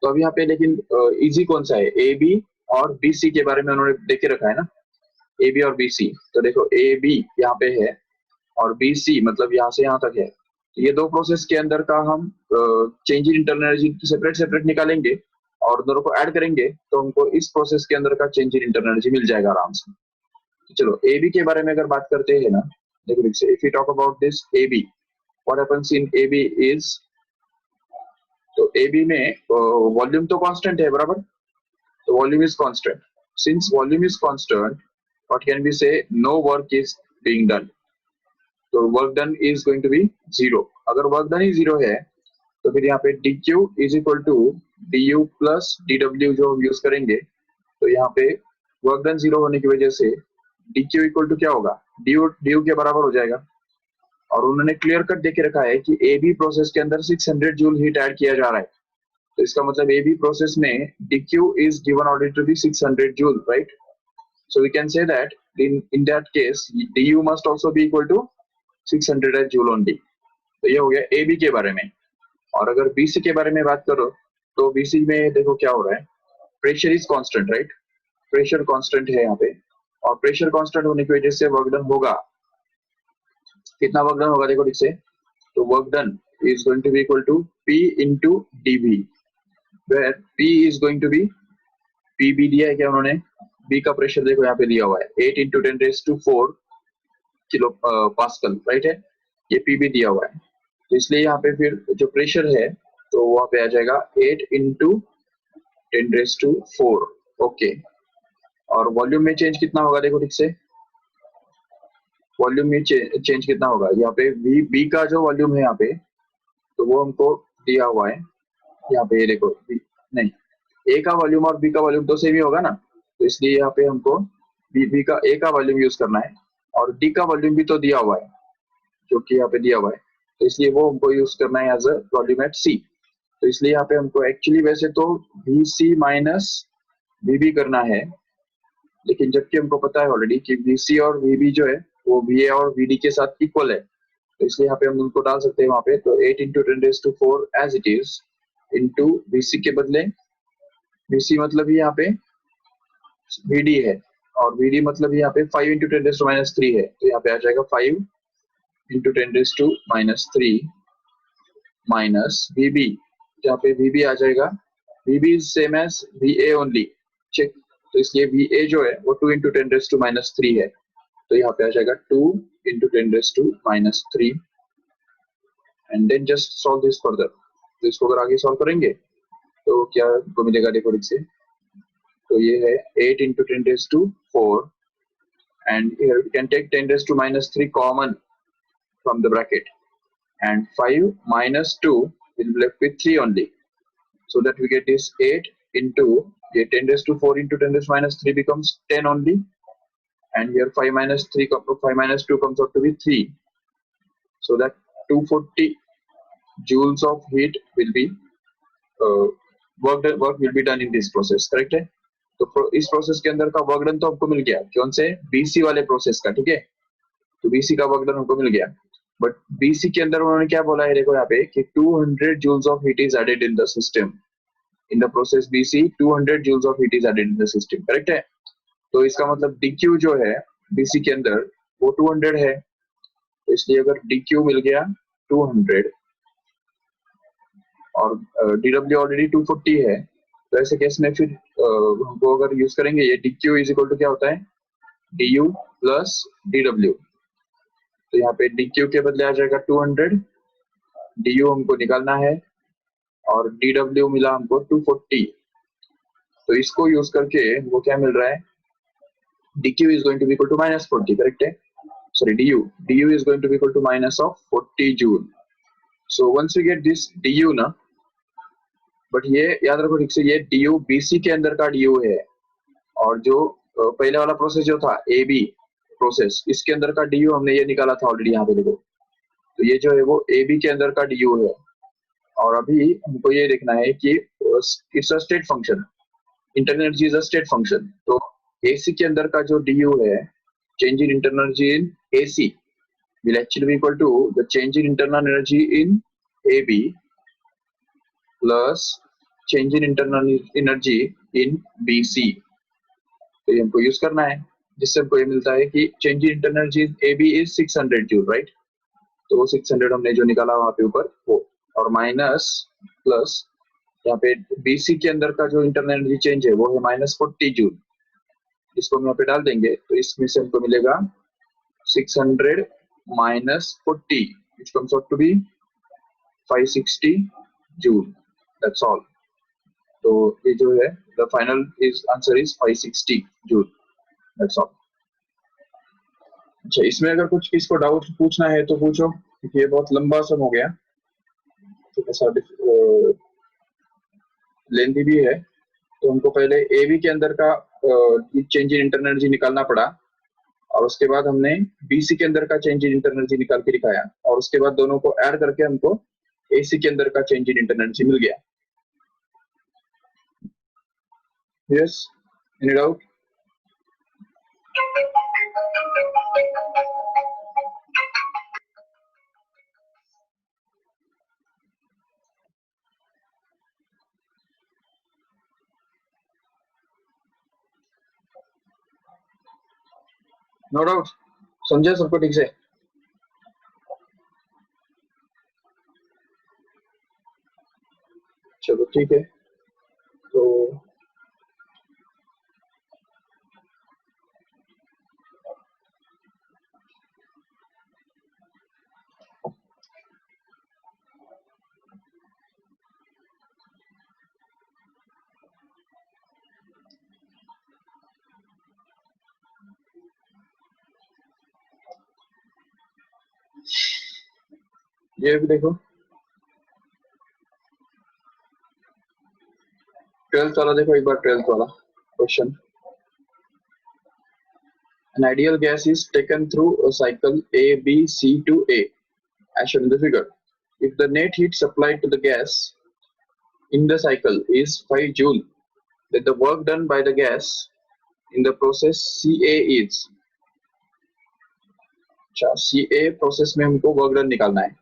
[SPEAKER 1] तो अब यहाँ पे लेकिन easy कौन सा है, A B और B C के बारे में उन्होंने देख के रखा है ना, ए बी और बी सी। तो देखो ए बी यहाँ पे है और बी सी मतलब यहाँ से यहाँ तक है। तो ये दो प्रोसेस के अंदर का हम change in internal energy separate separate निकालेंगे और दोनों को ऐड करेंगे तो हमको इस प्रोसेस के अंदर का चेंज इन इंटरनल एनर्जी मिल जाएगा आराम से। तो चलो ए बी के बारे में अगर बात करते हैं ना, देखो if you talk about this A B, what happens in A B is, तो ए बी में वॉल्यूम तो कांस्टेंट है बराबर, तो volume is constant. Since volume is constant, what can be say, no work is being done, तो work done is going to be zero. अगर work done ही zero है तो फिर यहाँ पे dq is equal to du plus dw जो हम यूज करेंगे, तो यहाँ पे वर्क डन जीरो होने की वजह से dq इक्वल टू क्या होगा, du के बराबर हो जाएगा। और उन्होंने क्लियर कट देके रखा है कि ए बी प्रोसेस के अंदर 600 जूल हीट ऐड किया जा रहा है, तो इसका मतलब ए बी प्रोसेस में dq is given order to be 600 joule, right? So we can say that in that case du must also be equal to 600 joule only। तो ये हो गया ए बी के बारे में। और अगर BC के बारे में बात करो तो BC में देखो क्या हो रहा है, pressure is constant, right? Pressure constant है यहाँ पे, और प्रेशर कांस्टेंट होने की वजह से वर्क डन होगा, कितना वर्क डन होगा देखो ठीक से, तो work done is going to be equal to P into dV, where P is going to be, PB दिया है क्या उन्होंने, B का प्रेशर देखो यहाँ पे दिया हुआ है 8 into 10⁴ किलो पास्कल, राइट है, ये PB दिया हुआ है। तो इसलिए यहाँ पे फिर जो प्रेशर है तो वहां पे आ जाएगा 8 into 10⁴, ओके। और वॉल्यूम में चेंज कितना होगा देखो ठीक से, वॉल्यूम में चेंज कितना होगा, यहाँ पे बी का जो वॉल्यूम है यहाँ पे तो वो हमको दिया हुआ है यहाँ पे, ये देखो नहीं, ए का वॉल्यूम और बी का वॉल्यूम तो सेम ही होगा ना, तो इसलिए यहाँ पे हमको बी का ए का वॉल्यूम यूज करना है, और डी का वॉल्यूम भी तो दिया हुआ है जो कि यहाँ पे दिया हुआ है, तो इसलिए वो हमको यूज करना है एज अ वॉल्यूम एट सी। तो इसलिए यहाँ पे हमको एक्चुअली वैसे तो VC माइनस VB करना है, लेकिन जबकि हमको पता है ऑलरेडी कि VC और VB जो है वो VA और VD के साथ इक्वल है, तो इसलिए यहाँ पे हम उनको डाल सकते हैं वहां पे, तो 8 into 10⁴ as it is into VC के बदले VC मतलब यहाँ पे VD है, और VD मतलब यहाँ पे 5 into 10⁻³ है, तो यहाँ पे आ जाएगा 5 into 10⁻³ माइनस VB, जहाँ पे VB आ जाएगा, VB is same as VA only, check, तो इसलिए VA जो है वो 2 into 10⁻³ है, तो यहाँ पे आ जाएगा 2 into 10⁻³ and then just solve this further. तो इसको अगर आगे सॉल्व करेंगे तो क्या को मिलेगा देखो से, तो ये है 8 into 10⁻⁴, and here we can take 10⁻³ common from the bracket, and 5 minus 2 will be left with 3 only, so that we get this 8 into 10⁻⁴ into 10⁻³ becomes 10 only, and here 5 minus 2 comes out to be 3, so that 240 joules of heat will be work will be done in this process, correct है? तो इस process के अंदर का work done तो हमको मिल गया, कौन से, BC वाले प्रोसेस का, ठीक है, तो BC का वर्क डन हमको मिल गया, बट BC के अंदर उन्होंने क्या बोला है देखो यहाँ पे कि 200 joules of heat is added in the system, in the process BC 200 joules of heat is added in the system, correct है? तो इसका मतलब DQ जो है BC के अंदर वो 200 है, तो इसलिए अगर डी क्यू मिल गया 200 और डी डब्ल्यू ऑलरेडी 240 है, तो ऐसे केस में फिर हमको अगर यूज करेंगे ये D Q is equal to क्या होता है, D U plus D W. तो यहाँ पे डी क्यू के बदले आ जाएगा 200, डी यू हमको निकालना है और डी डब्ल्यू मिला हमको 240। तो इसको यूज करके वो क्या मिल रहा है, D Q is going to be equal to -40, correct है। Sorry, du is going to be equal to minus of 40 joule. So once we get this du ना, बट ये याद रखो ठीक से, ये du bc के अंदर का du है, और जो पहले वाला प्रोसेस जो था ab प्रोसेस, इसके अंदर का du हमने ये निकाला था ऑलरेडी यहाँ पे देखो। तो ये जो है वो ab के अंदर का du है, और अभी हमको ये देखना है कि it's a state function, internal energy is a state function. तो ac के अंदर का जो du है, change in internal energy in AC will actually be equal to the change in internal energy in AB plus change in internal energy in BC। तो ये हमको use करना है, जिससे हमको ये मिलता है कि change in internal energy in AB is 600 joule, right. तो वो 600 हमने जो निकाला वहां पे ऊपर वो, और माइनस प्लस यहाँ पे BC के अंदर का जो इंटरनल एनर्जी चेंज है वो है -40 जूल। इसको हम यहाँ पे डाल देंगे तो इसमें से हमको मिलेगा 600 minus 40, which comes out to be 560 joule. That's all. तो ये जो है the final is answer is 560 joule. That's all. अच्छा, इसमें अगर कुछ किसको डाउट पूछना है तो पूछो, क्योंकि ये बहुत लंबा सम हो गया, थोड़ा सा लेंथी भी है। तो हमको पहले एबी के अंदर का चेंज इन इंटरनल एनर्जी निकालना पड़ा, और उसके बाद हमने बीसी के अंदर का चेंज इन इंटरनल एनर्जी निकाल के दिखाया, और उसके बाद दोनों को ऐड करके हमको एसी के अंदर का चेंज इन इंटरनल एनर्जी मिल गया। Yes, any doubt? No doubt, समझे सबको ठीक से? चलो ठीक है, तो ये भी देखो 12th वाला, देखो एक बार 12th वाला question. An ideal gas is taken through a cycle A, B, C to A, as shown in the figure. If the net heat supplied to the gas in the cycle is 5 joule, then the work done by the gas in the process CA is। अच्छा, CA process में हमको work done निकालना है।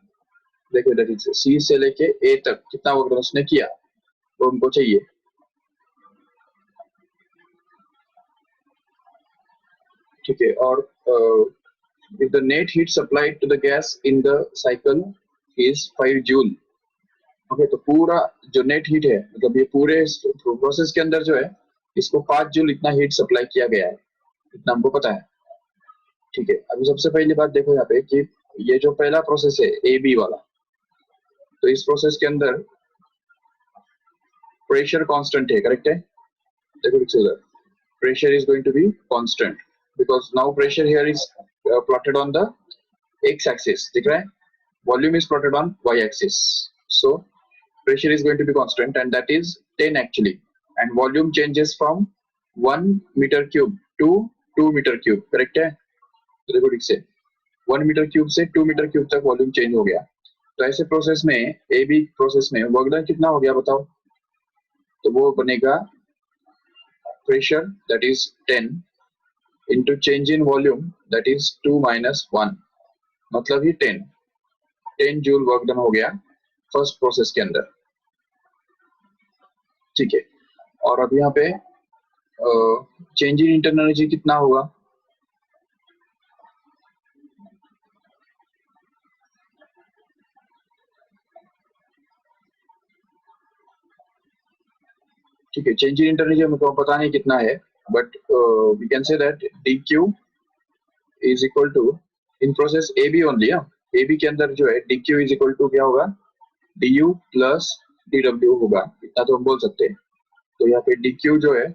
[SPEAKER 1] देखो इधर ठीक से, C से लेके A तक कितना वर्क डन उसने किया वो हमको चाहिए। ठीक है, और if the net heat supplied to the gas in the cycle is 5 joule, okay, तो पूरा जो नेट हीट है, मतलब ये पूरे प्रोसेस के अंदर जो है, इसको 5 जूल इतना हीट सप्लाई किया गया है, इतना हमको पता है। ठीक है, अभी सबसे पहली बात देखो यहाँ पे कि ये जो पहला प्रोसेस है ए बी वाला, तो इस प्रोसेस के अंदर प्रेशर कांस्टेंट है, करेक्ट है। देखो उधर pressure is going to be constant because now pressure here is plotted on the x axis, दिख रहा है, volume is plotted on y axis, so pressure is going to be constant and that is 10 actually, and volume changes from 1 meter cube to 2 meter cube, correct है। तो देखो ठीक से 1 meter cube से 2 meter cube तक volume change हो गया। तो ऐसे प्रोसेस में ए बी प्रोसेस में वर्क डन कितना हो गया बताओ, तो वो बनेगा pressure that is 10 into change in volume that is 2 minus 1, मतलब ही 10 जूल वर्क डन हो गया फर्स्ट प्रोसेस के अंदर। ठीक है, और अब यहाँ पे चेंज इन इंटरनल एनर्जी कितना होगा, ठीक है, चेंज इन इंटरनल हमको पता नहीं कितना है, but we can say that D Q is equal to in process A B only. A B के अंदर जो है D Q is equal to क्या होगा, D U plus D W होगा, इतना तो हम बोल सकते हैं। तो यहाँ पे डी क्यू जो है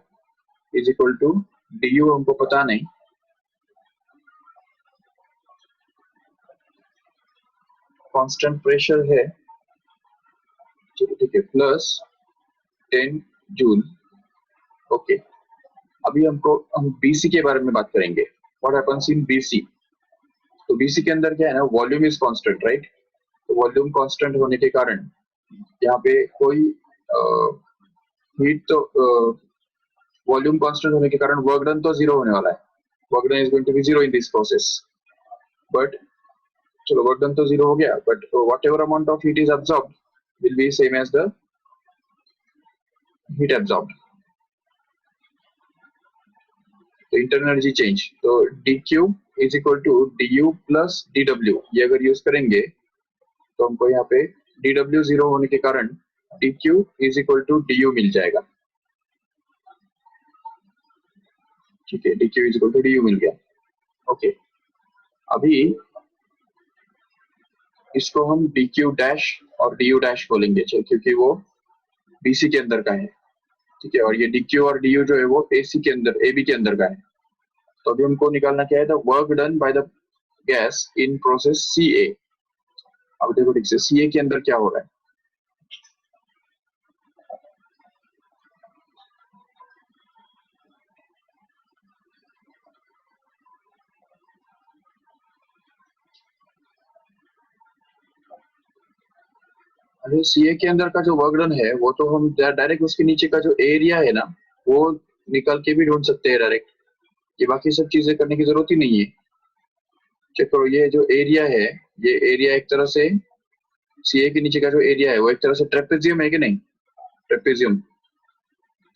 [SPEAKER 1] is equal to D U हमको पता नहीं, कांस्टेंट प्रेशर है, ठीक है, प्लस 10 जूल। ओके, अभी हम बीसी के बारे में बात करेंगे। What happens in BC? तो बीसी के अंदर क्या है ना, वॉल्यूम इज कांस्टेंट, राइट। तो वॉल्यूम कांस्टेंट होने के कारण यहाँ पे कोई हीट तो वॉल्यूम कांस्टेंट होने के कारण वर्क डन तो जीरो होने वाला है, work done is going to be zero in this process. But चलो, वर्क डन तो जीरो हो गया, but whatever amount of heat is absorbed will be same as the heat absorbed. तो internal energy change, तो D Q is equal to D U plus D W, ये अगर use करेंगे तो हमको यहाँ पे डी डब्ल्यू जीरो होने के कारण D Q is equal to D U मिल जाएगा। ठीक है, D Q is equal to D U मिल गया। ओके, अभी इसको हम डी क्यू डैश और डी यू डैश बोलेंगे, क्योंकि वो बीसी के अंदर का है। ठीक है, और ये डी क्यू और डी यू जो है वो एसी के अंदर, एबी के अंदर का है। तो अभी हमको निकालना क्या है, the work done by the gas in process C A. अब देखो ठीक से, सी ए के अंदर क्या हो रहा है। अरे सीए के अंदर का जो वर्क डन है वो तो हम डायरेक्ट उसके नीचे का जो एरिया है ना, वो निकाल के भी ढूंढ सकते हैं डायरेक्ट। ये बाकी सब चीजें करने की जरूरत ही नहीं है। चेक करो, ये जो एरिया है, ये एरिया एक तरह से सीए के नीचे का जो एरिया है वो एक तरह से ट्रेपेजियम है कि नहीं, ट्रेपेजियम।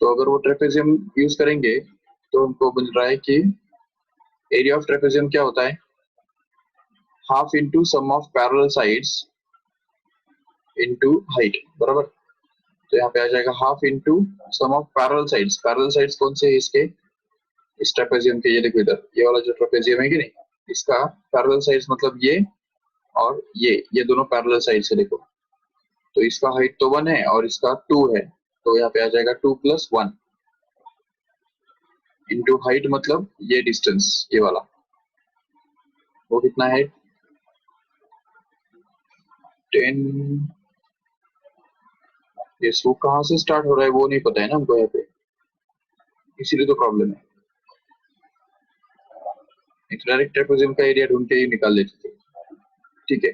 [SPEAKER 1] तो अगर वो ट्रेपेजियम यूज करेंगे तो हमको मिल रहा है कि एरिया ऑफ ट्रेपेजियम क्या होता है, half into sum of parallel sides into height, बराबर। तो यहाँ पे आ जाएगा half into sum of parallel sides. Parallel sides कौन से है इसके, इस ट्रेपेजियम के, ये देखो इधर, ये वाला जो ट्रेपेजियम है कि नहीं, इसका पैरेलल साइड्स मतलब ये और ये दोनों पैरेलल साइड्स है, देखो। तो इसका हाइट तो 1 है और इसका 2 है, तो यहाँ पे आ जाएगा 2 + 1 इंटू हाइट, मतलब ये डिस्टेंस, ये वाला, वो कितना है, 10। ये वो कहाँ से स्टार्ट हो रहा है वो नहीं पता है ना हमको यहाँ पे, इसीलिए तो प्रॉब्लम है। डायरेक्ट ट्रेपेजियम का एरिया ढूंढ के ही निकाल लेते थे। ठीक है,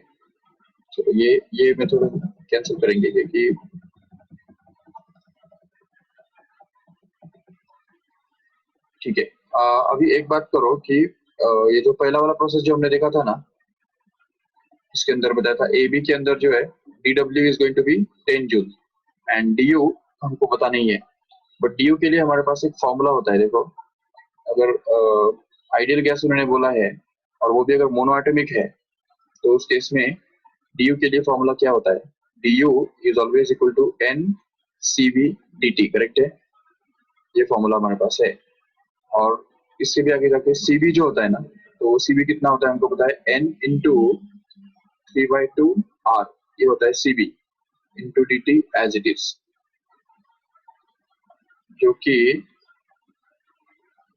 [SPEAKER 1] चलो ये मेथड कैंसिल करेंगे, क्योंकि ठीक है। अभी एक बात करो कि ये जो पहला वाला प्रोसेस जो हमने देखा था ना, इसके अंदर बताया था ए बी के अंदर जो है D W is going to be 10 joule and D U हमको पता नहीं है। बट डी यू के लिए हमारे पास एक फॉर्मूला होता है, देखो। अगर आइडियल गैस उन्होंने बोला है और वो भी अगर मोनोएटॉमिक है, तो उस केस में डी यू के लिए फॉर्मूला क्या होता है, D U is always equal to N C B D T, correct है, ये फॉर्मूला हमारे पास है। और इससे भी आगे जाके सी बी जो होता है ना, तो सी बी कितना होता है हमको पता है, एन इंटू 3/2 आर, ये होता है C B into D T as it is, जो कि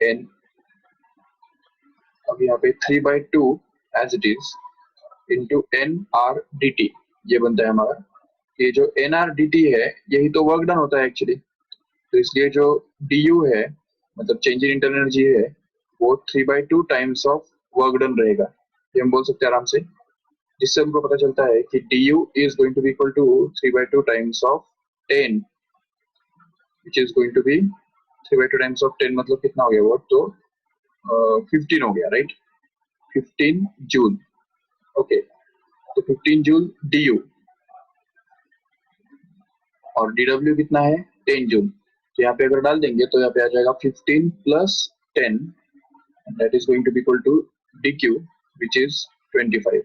[SPEAKER 1] एन, अब यहाँ पे 3/2 as it is into N R D T, ये बनता है हमारा। ये जो एन आर डी टी है यही तो वर्क डन होता है एक्चुअली। तो इसलिए जो डी यू है, मतलब चेंज इन इंटरनल एनर्जी है, वो 3/2 टाइम्स ऑफ वर्क डन रहेगा, ये हम बोल सकते हैं आराम से। जिससे हमको पता चलता है कि D U is going to be equal to 3/2 times of 10, which is going to be 3/2 times of 10, मतलब कितना हो गया वो, तो 15 हो गया, राइट, 15 जूल। ओके, तो 15 जूल डी यू और डी डब्ल्यू कितना है, 10 जूल। तो यहाँ पे अगर डाल देंगे तो यहाँ पे आ जाएगा 15 + 10, that is going to be equal to D Q which is 25।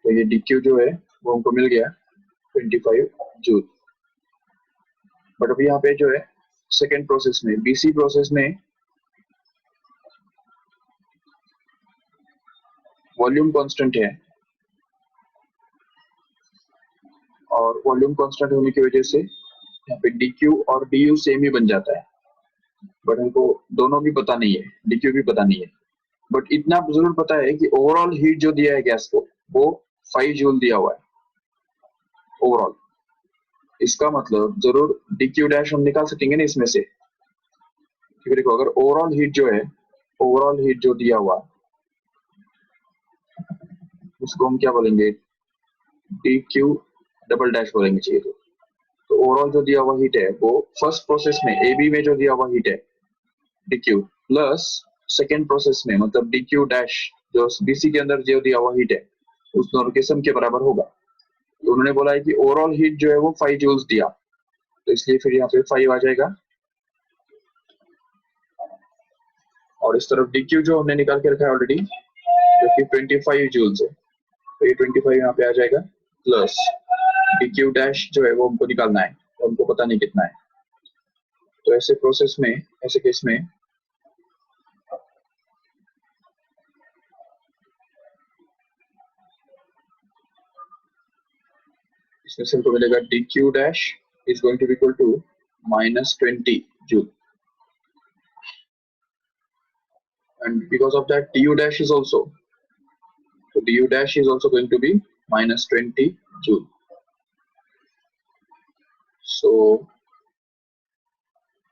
[SPEAKER 1] तो ये डी क्यू जो है वो हमको मिल गया 25 जूल। बट अभी यहाँ पे जो है सेकेंड प्रोसेस में, बीसी प्रोसेस में वॉल्यूम कांस्टेंट है और वॉल्यूम कांस्टेंट होने की वजह से यहाँ पे dq और du सेम ही बन जाता है, बट हमको दोनों भी पता नहीं है, dq भी पता नहीं है, बट इतना जरूर पता है कि ओवरऑल हीट जो दिया है गैस को वो 5 जूल दिया हुआ है ओवरऑल। इसका मतलब जरूर dq डैश हम निकाल सकेंगे ना इसमें से, क्योंकि देखो अगर ओवरऑल हीट जो है, ओवरऑल हीट जो दिया हुआ उसको हम क्या बोलेंगे, dq डबल डैश बोलेंगे चाहिए तो ओवरऑल जो दिया हुआ हीट है वो फर्स्ट प्रोसेस में AB में जो दिया हुआ हीट है dq प्लस सेकेंड प्रोसेस में मतलब dq डैश जो BC के अंदर जो दिया हुआ हीट है उस दोनों के सम के बराबर होगा। तो उन्होंने बोला है कि ओवरऑल हीट जो है वो 5 जूल्स दिया, तो इसलिए फिर यहाँ पे 5 आ जाएगा और इस तरफ dq जो हमने निकाल के रखा है ऑलरेडी जो कि 25 जूल्स है, तो ये 25 यहाँ पे आ जाएगा प्लस dq डैश जो है वो हमको निकालना है, तो हमको पता नहीं कितना है। तो ऐसे प्रोसेस में, ऐसे केस में इसमें से हमको मिलेगा dq dash is going to be equal to -20 joule, and because of that du dash is also, so du dash is also going to be -20 joule. So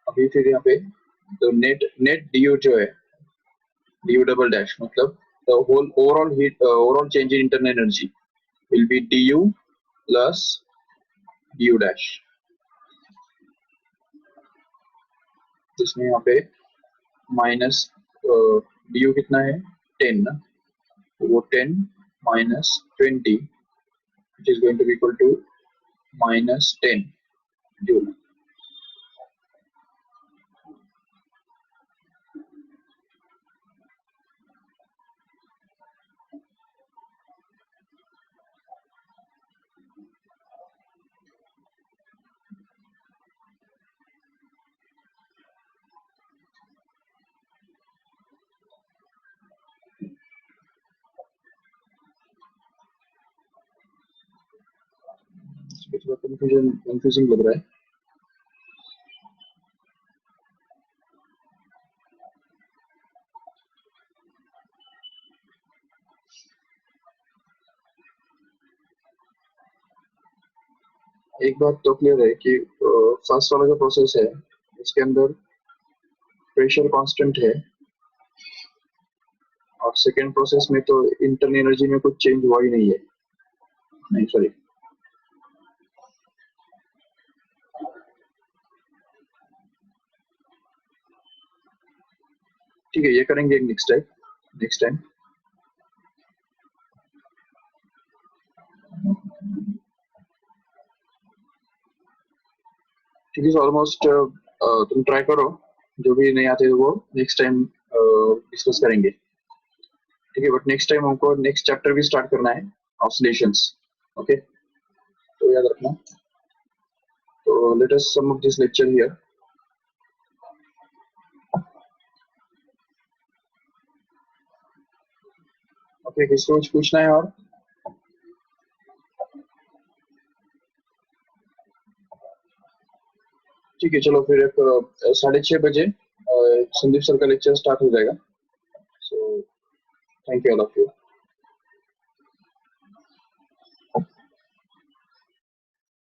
[SPEAKER 1] अभी फिर यहाँ पे तो नेट du जो है du डबल डैश मतलब the whole overall heat overall change in internal energy will be du plus du dash, जिसमें यहाँ पे माइनस du कितना है 10 ना, तो वो 10 -20 which is going to be equal to -10 joule. थोड़ा कंफ्यूजिंग लग रहा है। एक बात तो क्लियर है कि फर्स्ट वाला जो प्रोसेस है उसके अंदर प्रेशर कांस्टेंट है और सेकेंड प्रोसेस में तो इंटरनल एनर्जी में कुछ चेंज हुआ ही नहीं है, नहीं सॉरी, ठीक है ये करेंगे नेक्स्ट टाइम। ठीक है ऑलमोस्ट तुम ट्राई करो, जो भी नहीं आते वो नेक्स्ट टाइम डिस्कस करेंगे, ठीक है। बट नेक्स्ट टाइम हमको नेक्स्ट चैप्टर भी स्टार्ट करना है, ऑसिलेशंस, ओके, तो याद रखना। तो let us sum of this lecture here. Okay, किसको कुछ पूछना है और? ठीक है चलो फिर एक 6:30 बजे संदीप सर का लेक्चर स्टार्ट हो जाएगा। So thank you all of you.